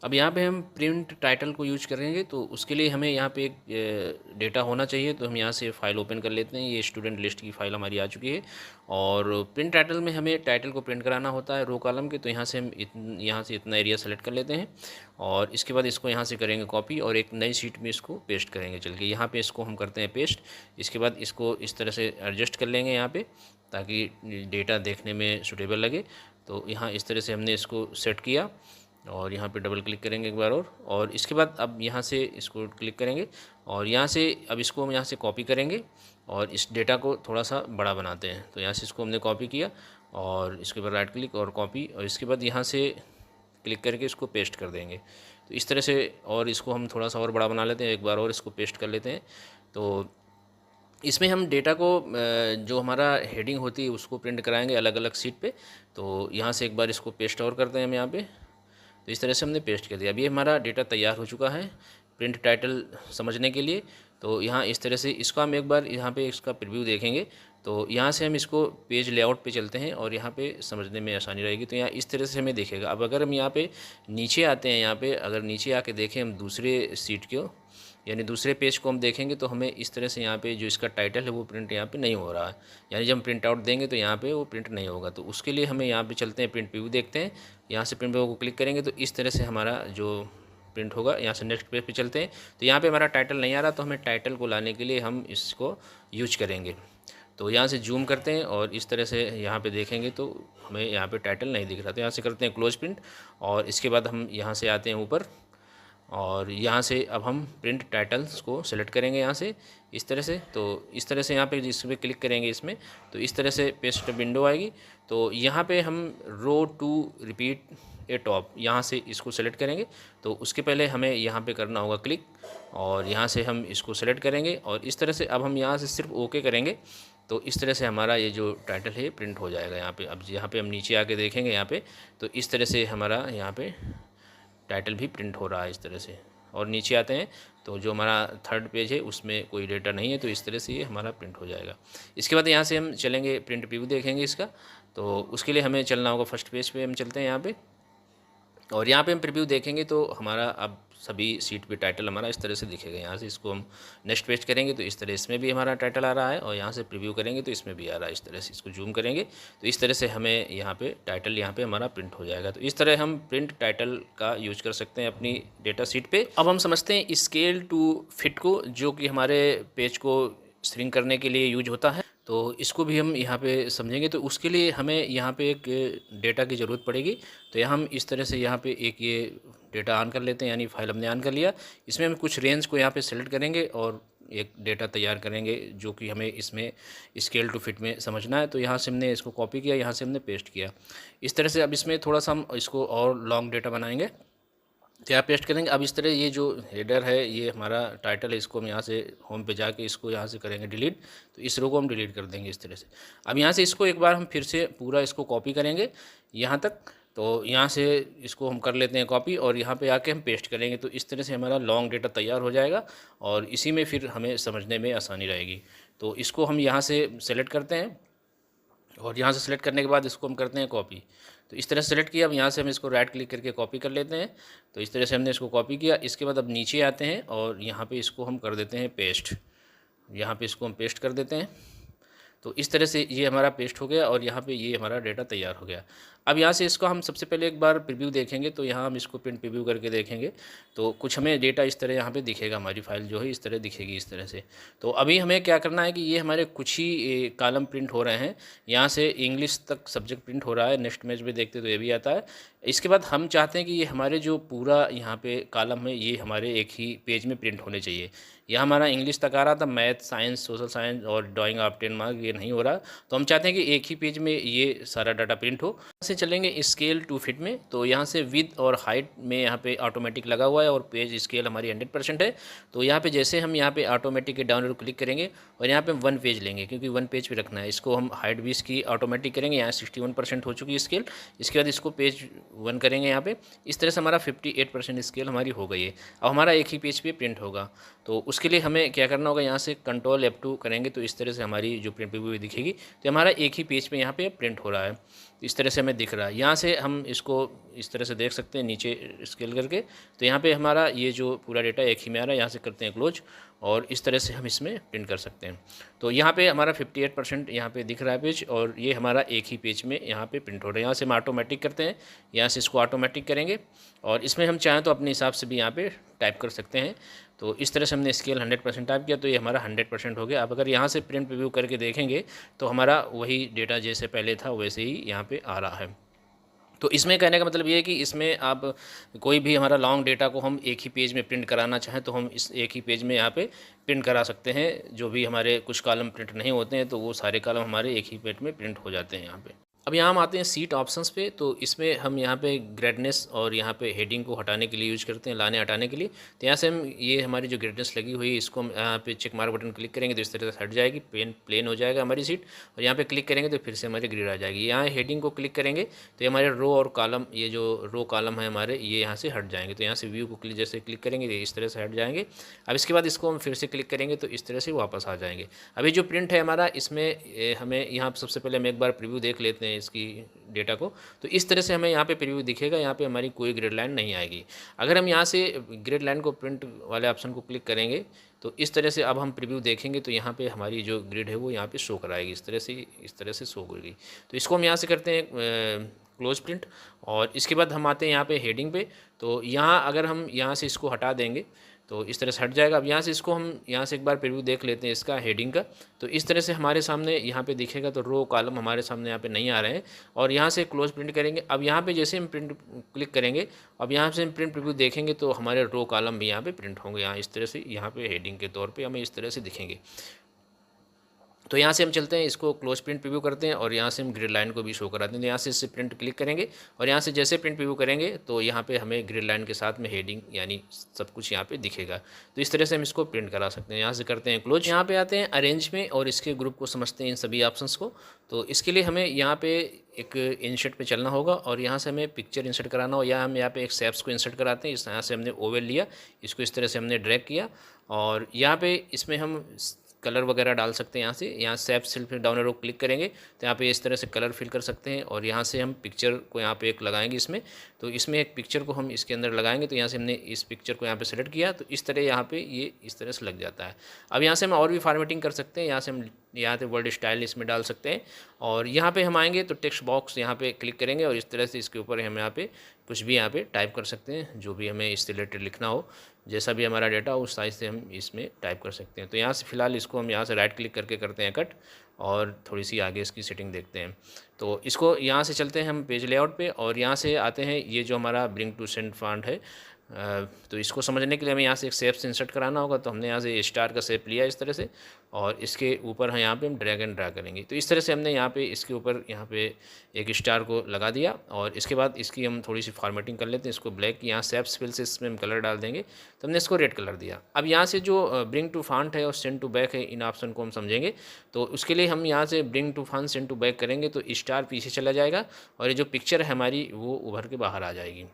अब यहाँ पे हम प्रिंट टाइटल को यूज करेंगे तो उसके लिए हमें यहाँ पे एक डेटा होना चाहिए। तो हम यहाँ से फ़ाइल ओपन कर लेते हैं। ये स्टूडेंट लिस्ट की फ़ाइल हमारी आ चुकी है और प्रिंट टाइटल में हमें टाइटल को प्रिंट कराना होता है रो कॉलम के। तो यहाँ से हम यहाँ से इतना एरिया सेलेक्ट कर लेते हैं और इसके बाद इसको यहाँ से करेंगे कॉपी और एक नई शीट में इसको पेस्ट करेंगे। चल के यहाँ पर इसको हम करते हैं पेस्ट। इसके बाद इसको इस तरह से एडजस्ट कर लेंगे यहाँ पर ताकि डेटा देखने में सूटेबल लगे। तो यहाँ इस तरह से हमने इसको सेट किया और यहाँ पे डबल क्लिक करेंगे एक बार और इसके बाद अब यहाँ से इसको क्लिक करेंगे और यहाँ से अब इसको हम यहाँ से कॉपी करेंगे और इस डेटा को थोड़ा सा बड़ा बनाते हैं। तो यहाँ से इसको हमने कॉपी किया और इसके बाद राइट क्लिक और कॉपी, और इसके बाद यहाँ से क्लिक करके इसको पेस्ट कर देंगे। तो इस तरह से, और इसको हम थोड़ा सा और बड़ा बना लेते हैं, एक बार और इसको पेस्ट कर लेते हैं। तो इसमें हम डेटा को जो हमारा हेडिंग होती है उसको प्रिंट कराएंगे अलग अलग सीट पे। तो यहाँ से एक बार इसको पेस्ट और करते हैं हम यहाँ पे। तो इस तरह से हमने पेस्ट कर दिया। अभी हमारा डेटा तैयार हो चुका है प्रिंट टाइटल समझने के लिए। तो यहाँ इस तरह से इसको हम एक बार यहाँ पे इसका प्रीव्यू देखेंगे। तो यहाँ से हम इसको पेज लेआउट पे चलते हैं और यहाँ पे समझने में आसानी रहेगी। तो यहाँ इस तरह से हमें दिखेगा। अब अगर हम यहाँ पे नीचे आते हैं, यहाँ पे अगर नीचे आके देखें हम दूसरे सीट को, यानी दूसरे पेज को हम देखेंगे, तो हमें इस तरह से यहाँ पे जो इसका टाइटल है वो प्रिंट यहाँ पे नहीं हो रहा है। यानी जब हम प्रिंट आउट देंगे तो यहाँ पे वो प्रिंट नहीं होगा। तो उसके लिए हमें यहाँ पे चलते हैं, प्रिंट प्रीव्यू देखते हैं। यहाँ से प्रिंट प्रीव्यू को क्लिक करेंगे तो इस तरह से हमारा जो प्रिंट होगा। यहाँ से नेक्स्ट पेज पे चलते हैं। तो यहाँ पे हमारा टाइटल नहीं आ रहा, तो हमें टाइटल को लाने के लिए हम इसको यूज करेंगे। तो यहाँ से जूम करते हैं और इस तरह से यहाँ पे देखेंगे तो हमें यहाँ पे टाइटल नहीं दिख रहा। तो यहाँ से करते हैं क्लोज प्रिंट और इसके बाद हम यहाँ से आते हैं ऊपर और यहाँ से अब हम प्रिंट टाइटल्स को सेलेक्ट करेंगे यहाँ से इस तरह से। तो इस तरह से यहाँ पे जिस पे क्लिक करेंगे इसमें, तो इस तरह से पेस्ट विंडो आएगी। तो यहाँ पे हम रो टू रिपीट ए टॉप, यहाँ से इसको सेलेक्ट करेंगे। तो उसके पहले हमें यहाँ पे करना होगा क्लिक और यहाँ से हम इसको सेलेक्ट करेंगे और इस तरह से अब हम यहाँ से सिर्फ ओके करेंगे। तो इस तरह से हमारा ये जो टाइटल है प्रिंट हो जाएगा यहाँ पे। अब यहाँ पे हम नीचे आके देखेंगे यहाँ पे, तो इस तरह से हमारा यहाँ पे टाइटल भी प्रिंट हो रहा है इस तरह से। और नीचे आते हैं तो जो हमारा थर्ड पेज है उसमें कोई डेटा नहीं है, तो इस तरह से ये हमारा प्रिंट हो जाएगा। इसके बाद यहाँ से हम चलेंगे प्रिंट प्रीव्यू देखेंगे इसका। तो उसके लिए हमें चलना होगा फर्स्ट पेज पे हम चलते हैं यहाँ पे और यहाँ पे हम प्रीव्यू देखेंगे तो हमारा अब सभी सीट पे टाइटल हमारा इस तरह से दिखेगा। यहाँ से इसको हम नेक्स्ट पेज करेंगे तो इस तरह इसमें भी हमारा टाइटल आ रहा है और यहाँ से प्रीव्यू करेंगे तो इसमें भी आ रहा है इस तरह से। इसको जूम करेंगे तो इस तरह से हमें यहाँ पे टाइटल यहाँ पे हमारा प्रिंट हो जाएगा। तो इस तरह हम प्रिंट टाइटल का यूज कर सकते हैं अपनी डेटा सीट पे। अब हम समझते हैं स्केल टू फिट को, जो कि हमारे पेज को श्रिंक करने के लिए यूज होता है। तो इसको भी हम यहाँ पे समझेंगे। तो उसके लिए हमें यहाँ पे एक डेटा की ज़रूरत पड़ेगी। तो यहाँ हम इस तरह से यहाँ पे एक ये डेटा ऑन कर लेते हैं, यानी फाइल हमने ऑन कर लिया। इसमें हम कुछ रेंज को यहाँ पे सेलेक्ट करेंगे और एक डेटा तैयार करेंगे जो कि हमें इसमें स्केल टू फिट में समझना है। तो यहाँ से हमने इसको कॉपी किया, यहाँ से हमने पेस्ट किया इस तरह से। अब इसमें थोड़ा सा हम इसको और लॉन्ग डेटा बनाएंगे तो यहाँ पेस्ट करेंगे। अब इस तरह ये जो हेडर है ये हमारा टाइटल है, इसको हम यहाँ से होम पे जाके इसको यहाँ से करेंगे डिलीट। तो इस रो को हम डिलीट कर देंगे इस तरह से। अब यहाँ से इसको एक बार हम फिर से पूरा इसको कॉपी करेंगे यहाँ तक। तो यहाँ से इसको हम कर लेते हैं कॉपी और यहाँ पे आके हम पेस्ट करेंगे। तो इस तरह से हमारा लॉन्ग डेटा तैयार हो जाएगा और इसी में फिर हमें समझने में आसानी रहेगी। तो इसको हम यहाँ से सेलेक्ट करते हैं और यहाँ से सेलेक्ट करने के बाद इसको हम करते हैं कॉपी। तो इस तरह से सेलेक्ट किया। अब यहाँ से हम इसको राइट क्लिक करके कॉपी कर लेते हैं। तो इस तरह से हमने इसको कॉपी किया। इसके बाद अब नीचे आते हैं और यहाँ पे इसको हम कर देते हैं पेस्ट। यहाँ पे इसको हम पेस्ट कर देते हैं। तो इस तरह से ये हमारा पेस्ट हो गया और यहाँ पे ये हमारा डेटा तैयार हो गया। अब यहाँ से इसको हम सबसे पहले एक बार प्रीव्यू देखेंगे। तो यहाँ हम इसको प्रिंट प्रीव्यू करके देखेंगे तो कुछ हमें डेटा इस तरह यहाँ पे दिखेगा। हमारी फाइल जो है इस तरह दिखेगी इस तरह से। तो अभी हमें क्या करना है कि ये हमारे कुछ ही कॉलम प्रिंट हो रहे हैं। यहाँ से इंग्लिश तक सब्जेक्ट प्रिंट हो रहा है। नेक्स्ट पेज में देखते तो ये भी आता है। इसके बाद हम चाहते हैं कि ये हमारे जो पूरा यहाँ पे कॉलम है ये हमारे एक ही पेज में प्रिंट होने चाहिए। यह हमारा इंग्लिश तक आ रहा था, मैथ, साइंस, सोशल साइंस और ड्राइंग ऑफ 10 मार्क ये नहीं हो रहा। तो हम चाहते हैं कि एक ही पेज में ये सारा डाटा प्रिंट हो। यहाँ से चलेंगे स्केल टू फिट में। तो यहाँ से विथ और हाइट में यहाँ पे ऑटोमेटिक लगा हुआ है और पेज स्केल हमारी 100% है। तो यहाँ पे जैसे हम यहाँ पे ऑटोमेटिक के डाउनलोड क्लिक करेंगे और यहाँ पे हम 1 पेज लेंगे क्योंकि 1 पेज पे रखना है। इसको हम हाइट भी इसकी ऑटोमेटिक करेंगे। यहाँ 61% हो चुकी है स्केल। इसके बाद इसको पेज 1 करेंगे यहाँ पे। इस तरह से हमारा 58% स्केल हमारी हो गई है। अब हमारा एक ही पेज पे प्रिंट होगा। तो उसके लिए हमें क्या करना होगा, यहाँ से कंट्रोल F2 करेंगे तो इस तरह से हमारी जो प्रिंट प्रीव्यू दिखेगी। तो हमारा एक ही पेज पे यहाँ पे प्रिंट हो रहा है, इस तरह से हमें दिख रहा है। यहाँ से हम इसको इस तरह से देख सकते हैं नीचे स्केल करके। तो यहाँ पे हमारा ये जो पूरा डेटा एक ही में आ रहा है। यहाँ से करते हैं क्लोज और इस तरह से हम इसमें प्रिंट कर सकते हैं। तो यहाँ पे हमारा 58% यहाँ पे दिख रहा है पेज और ये हमारा एक ही पेज में यहाँ पे प्रिंट हो रहा है। यहाँ से हम ऑटोमेटिक करते हैं, यहाँ से इसको ऑटोमेटिक करेंगे और इसमें हम चाहें तो अपने हिसाब से भी यहाँ पे टाइप कर सकते हैं। तो इस तरह से हमने स्केल 100% टाइप किया तो ये हमारा 100% हो गया। अब अगर यहाँ से प्रिंट प्रीव्यू करके देखेंगे तो हमारा वही डेटा जैसे पहले था वैसे ही यहाँ पे आ रहा है। तो इसमें कहने का मतलब ये है कि इसमें आप कोई भी हमारा लॉन्ग डेटा को हम एक ही पेज में प्रिंट कराना चाहें तो हम इस एक ही पेज में यहाँ पे प्रिंट करा सकते हैं। जो भी हमारे कुछ कॉलम प्रिंट नहीं होते हैं तो वो सारे कॉलम हमारे एक ही पेज में प्रिंट हो जाते हैं यहाँ पे। अब यहाँ हम आते हैं सीट ऑप्शंस पे। तो इसमें हम यहाँ पे ग्रेडनेस और यहाँ पे हेडिंग को हटाने के लिए यूज करते हैं, लाने हटाने के लिए। तो यहाँ से हम ये हमारी जो ग्रेडनेस लगी हुई है इसको हम यहाँ पे चेक मार्क बटन क्लिक करेंगे तो इस तरह से हट जाएगी, प्लेन हो जाएगा हमारी सीट। और यहाँ पे क्लिक करेंगे तो फिर से हमारी ग्रिड आ जाएगी। यहाँ हेडिंग को क्लिक करेंगे तो ये हमारे रो और कॉलम, ये जो रो कॉलम है हमारे, ये यहाँ से हट जाएंगे। तो यहाँ से व्यू को जैसे क्लिक करेंगे तो इस तरह से हट जाएंगे। अब इसके बाद इसको हम फिर से क्लिक करेंगे तो इस तरह से वापस आ जाएंगे। अभी जो प्रिंट है हमारा, इसमें हमें यहाँ सबसे पहले हम एक बार प्रीव्यू देख लेते हैं इसकी डेटा को। तो इस तरह से हमें यहाँ पे प्रीव्यू दिखेगा, यहाँ पे हमारी कोई ग्रिड लाइन नहीं आएगी। अगर हम यहाँ से ग्रिड लाइन को प्रिंट वाले ऑप्शन को क्लिक करेंगे तो इस तरह से अब हम प्रीव्यू देखेंगे तो यहाँ पे हमारी जो ग्रिड है वो यहाँ पे शो कराएगी, इस तरह से शो होगी। तो इसको हम यहाँ से करते हैं क्लोज प्रिंट। और इसके बाद हम आते हैं यहाँ पे हेडिंग पे। तो यहाँ अगर हम यहाँ से इसको हटा देंगे तो इस तरह से हट जाएगा। अब यहाँ से इसको हम यहाँ से एक बार प्रीव्यू देख लेते हैं इसका हेडिंग का। तो इस तरह से हमारे सामने यहाँ पे दिखेगा। तो रो कॉलम हमारे सामने यहाँ पे नहीं आ रहे हैं। और यहाँ से क्लोज प्रिंट करेंगे। अब यहाँ पे जैसे हम प्रिंट क्लिक करेंगे, अब यहाँ से हम प्रिंट प्रीव्यू देखेंगे तो हमारे रो कॉलम भी यहाँ पे प्रिंट होंगे। यहाँ इस तरह से, यहाँ पे हेडिंग के तौर पर हमें इस तरह से दिखेंगे। तो यहाँ से हम चलते हैं, इसको क्लोज प्रिंट प्रीव्यू करते हैं और यहाँ से हम ग्रिड लाइन को भी शो कराते हैं। तो यहाँ से इससे प्रिंट क्लिक करेंगे और यहाँ से जैसे प्रिंट प्रीव्यू करेंगे तो यहाँ पे हमें ग्रिड लाइन के साथ में हेडिंग यानी सब कुछ यहाँ पे दिखेगा। तो इस तरह से हम इसको प्रिंट करा सकते हैं। यहाँ से करते हैं क्लोज। यहाँ पे आते हैं अरेंज में और इसके ग्रुप को समझते हैं इन सभी ऑप्शंस को। तो इसके लिए हमें यहाँ पे एक इंसर्ट पे चलना होगा और यहाँ से हमें पिक्चर इंसर्ट कराना हो, या हम यहाँ पे एक शेप्स को इंसर्ट कराते हैं। इस यहाँ से हमने ओवल लिया, इसको इस तरह से हमने ड्रैग किया और यहाँ पे इसमें हम कलर वगैरह डाल सकते हैं। यहाँ शेप सिल्फ डाउन एरो क्लिक करेंगे तो यहाँ पे इस तरह से कलर फिल कर सकते हैं। और यहाँ से हम पिक्चर को यहाँ पे एक लगाएंगे इसमें। तो इसमें एक पिक्चर को हम इसके अंदर लगाएंगे। तो यहाँ से हमने इस पिक्चर को यहाँ पे सेलेक्ट किया तो इस तरह यहाँ पे ये इस तरह से लग जाता है। अब यहाँ से हम और भी फॉर्मेटिंग कर सकते हैं। यहाँ से हम यहाँ पे वर्ड स्टाइल इसमें डाल सकते हैं। और यहाँ पे हम आएंगे तो टेक्स्ट बॉक्स यहाँ पे क्लिक करेंगे और इस तरह से इसके ऊपर हम यहाँ पे कुछ भी यहाँ पे टाइप कर सकते हैं, जो भी हमें इससे रिलेटेड लिखना हो, जैसा भी हमारा डेटा हो उस साइज से हम इसमें टाइप कर सकते हैं। तो यहाँ से फ़िलहाल इसको हम यहाँ से राइट क्लिक करके करते हैं कट और थोड़ी सी आगे इसकी सेटिंग देखते हैं। तो इसको यहाँ से चलते हैं हम पेज लेआउट पे और यहाँ से आते हैं ये जो हमारा ब्रिंग टू सेंड फॉन्ट है। तो इसको समझने के लिए हमें यहाँ से एक शेप से इंसर्ट कराना होगा। तो हमने यहाँ से स्टार का शेप लिया इस तरह से और इसके ऊपर यहाँ पे हम ड्रैग एंड ड्रा करेंगे। तो इस तरह से हमने यहाँ पे इसके ऊपर यहाँ पे एक स्टार को लगा दिया और इसके बाद इसकी हम थोड़ी सी फॉर्मेटिंग कर लेते हैं। इसको ब्लैक, यहाँ शेप्स फिल से इसमें हम कलर डाल देंगे। तो हमने इसको रेड कलर दिया। अब यहाँ से जो ब्रिंग टू फॉन्ट है और सेंड टू बैक है, इन ऑप्शन को हम समझेंगे। तो उसके लिए हम यहाँ से bring to front send to back करेंगे तो स्टार पीछे चला जाएगा और ये जो पिक्चर है हमारी वो उभर के बाहर आ जाएगी,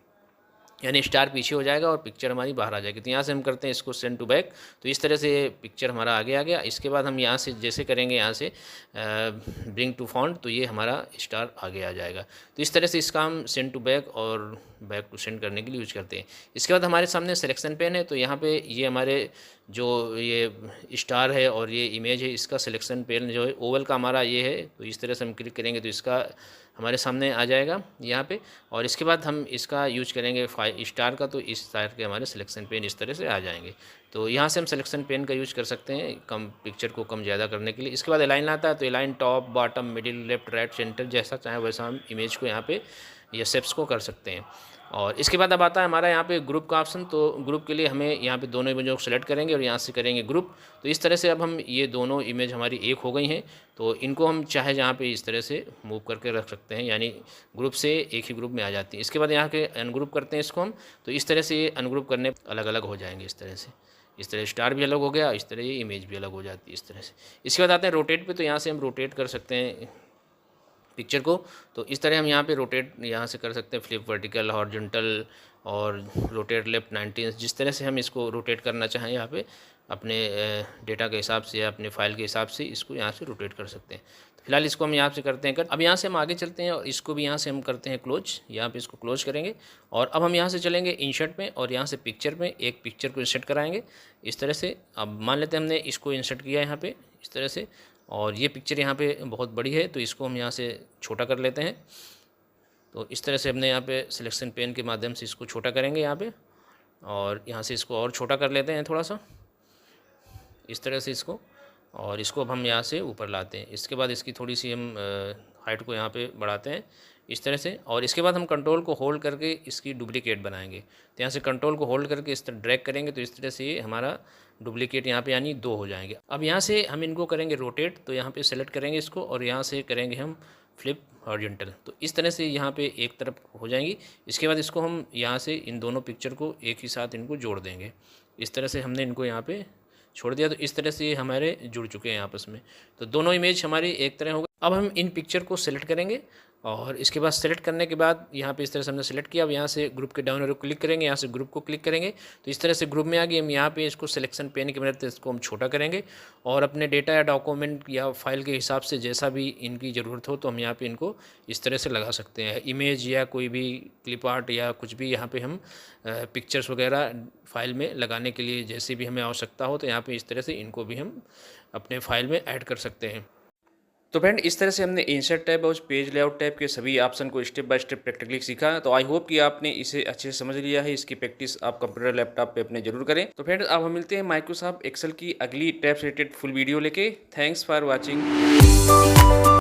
यानी स्टार पीछे हो जाएगा और पिक्चर हमारी बाहर आ जाएगी। तो यहाँ से हम करते हैं इसको सेंड टू बैक। तो इस तरह से पिक्चर हमारा आगे आ गया। इसके बाद हम यहाँ से जैसे करेंगे यहाँ से ब्रिंग टू फॉन्ट तो ये हमारा स्टार आगे आ जाएगा। तो इस तरह से इसका हम सेंड टू बैक और बैक टू सेंड करने के लिए यूज करते हैं। इसके बाद हमारे सामने सिलेक्शन पेन है। तो यहाँ पे ये हमारे जो ये स्टार है और ये इमेज है, इसका सिलेक्शन पेन जो है ओवल का हमारा ये है। तो इस तरह से हम क्लिक करेंगे तो इसका हमारे सामने आ जाएगा यहाँ पे। और इसके बाद हम इसका यूज करेंगे स्टार का। तो इस टाइप के हमारे सिलेक्शन पेन इस तरह से आ जाएंगे। तो यहाँ से हम सिलेक्शन पेन का यूज कर सकते हैं कम पिक्चर को कम ज़्यादा करने के लिए। इसके बाद अलाइन आता है। तो align top, bottom, middle, left, right, centre, जैसा चाहे वैसा हम इमेज को यहाँ पे या शेप्स को कर सकते हैं। और इसके बाद अब आता है हमारा यहाँ पे ग्रुप का ऑप्शन। तो ग्रुप के लिए हमें यहाँ पे दोनों इमेजों को सेलेक्ट करेंगे और यहाँ से करेंगे ग्रुप। तो इस तरह से अब हम ये दोनों इमेज हमारी एक हो गई हैं। तो इनको हम चाहे जहाँ पे इस तरह से मूव करके रख सकते हैं, यानी ग्रुप से एक ही ग्रुप में आ जाती है। इसके बाद यहाँ के अनग्रुप करते हैं इसको हम। तो इस तरह से ये अनग्रुप करने अलग अलग हो जाएंगे इस तरह से। इस तरह स्टार भी अलग हो गया, इस तरह ये इमेज भी अलग हो जाती है इस तरह से। इसके बाद आते हैं रोटेट पे। तो यहाँ से हम रोटेट कर सकते हैं पिक्चर को। तो इस तरह हम यहाँ पे रोटेट यहाँ से कर सकते हैं, फ्लिप वर्टिकल, हॉरिजॉन्टल और रोटेट लेफ्ट 90, जिस तरह से हम इसको रोटेट करना चाहें यहाँ पे अपने डेटा के हिसाब से या अपने फाइल के हिसाब से इसको यहाँ से रोटेट कर सकते हैं। तो फिलहाल इसको हम यहाँ से करते हैं कट। अब यहाँ से हम आगे चलते हैं और इसको भी यहाँ से हम करते हैं क्लोज। यहाँ पे इसको क्लोज करेंगे और अब हम यहाँ से चलेंगे इंसर्ट में और यहाँ से पिक्चर में एक पिक्चर को इंसर्ट कराएंगे इस तरह से। अब मान लेते हैं हमने इसको इंसर्ट किया यहाँ पे इस तरह से और ये पिक्चर यहाँ पे बहुत बड़ी है तो इसको हम यहाँ से छोटा कर लेते हैं। तो इस तरह से हमने यहाँ पे सिलेक्शन पेन के माध्यम से इसको छोटा करेंगे यहाँ पे और यहाँ से इसको और छोटा कर लेते हैं थोड़ा सा इस तरह से इसको। और इसको अब हम यहाँ से ऊपर लाते हैं। इसके बाद इसकी थोड़ी सी हम हाइट को यहाँ पे बढ़ाते हैं इस तरह से, और इसके बाद हम कंट्रोल को होल्ड करके इसकी डुप्लीकेट बनाएंगे। तो यहाँ से कंट्रोल को होल्ड करके इस तरह ड्रैग करेंगे तो इस तरह से ये हमारा डुप्लीकेट यहाँ पे यानी 2 हो जाएंगे। अब यहाँ से हम इनको करेंगे रोटेट, तो यहाँ पे सेलेक्ट करेंगे इसको और यहाँ से करेंगे हम फ्लिप हॉरिजॉन्टल, तो इस तरह से यहाँ पे एक तरफ हो जाएंगी। इसके बाद इसको हम यहाँ से इन दोनों पिक्चर को एक ही साथ इनको जोड़ देंगे। इस तरह से हमने इनको यहाँ पे छोड़ दिया, तो इस तरह से हमारे जुड़ चुके हैं आपस में। तो दोनों इमेज हमारी एक तरह हो गई। अब हम इन पिक्चर को सेलेक्ट करेंगे और इसके बाद सेलेक्ट करने के बाद यहाँ पे इस तरह से हमने सेलेक्ट किया। अब यहाँ से ग्रुप के डाउन एरो क्लिक करेंगे, यहाँ से ग्रुप को क्लिक करेंगे तो इस तरह से ग्रुप में आ गई। हम यहाँ पे इसको सिलेक्शन पेन की मदद से इसको हम छोटा करेंगे और अपने डेटा या डॉक्यूमेंट या फाइल के हिसाब से जैसा भी इनकी ज़रूरत हो तो हम यहाँ पे इनको इस तरह से लगा सकते हैं। इमेज या कोई भी क्लिप आर्ट या कुछ भी यहाँ पे हम पिक्चर्स वगैरह फाइल में लगाने के लिए जैसे भी हमें आवश्यकता हो तो यहाँ पे इस तरह से इनको भी हम अपने फाइल में ऐड कर सकते हैं। तो फ्रेंड इस तरह से हमने इंसर्ट टैब और पेज लेआउट टैब के सभी ऑप्शन को स्टेप बाय स्टेप प्रैक्टिकली सीखा। तो आई होप कि आपने इसे अच्छे से समझ लिया है। इसकी प्रैक्टिस आप कंप्यूटर लैपटॉप पे अपने जरूर करें। तो फ्रेंड्स अब हम मिलते हैं माइक्रोसॉफ्ट एक्सेल की अगली टैब से रिलेटेड फुल वीडियो लेके। Thanks for watching.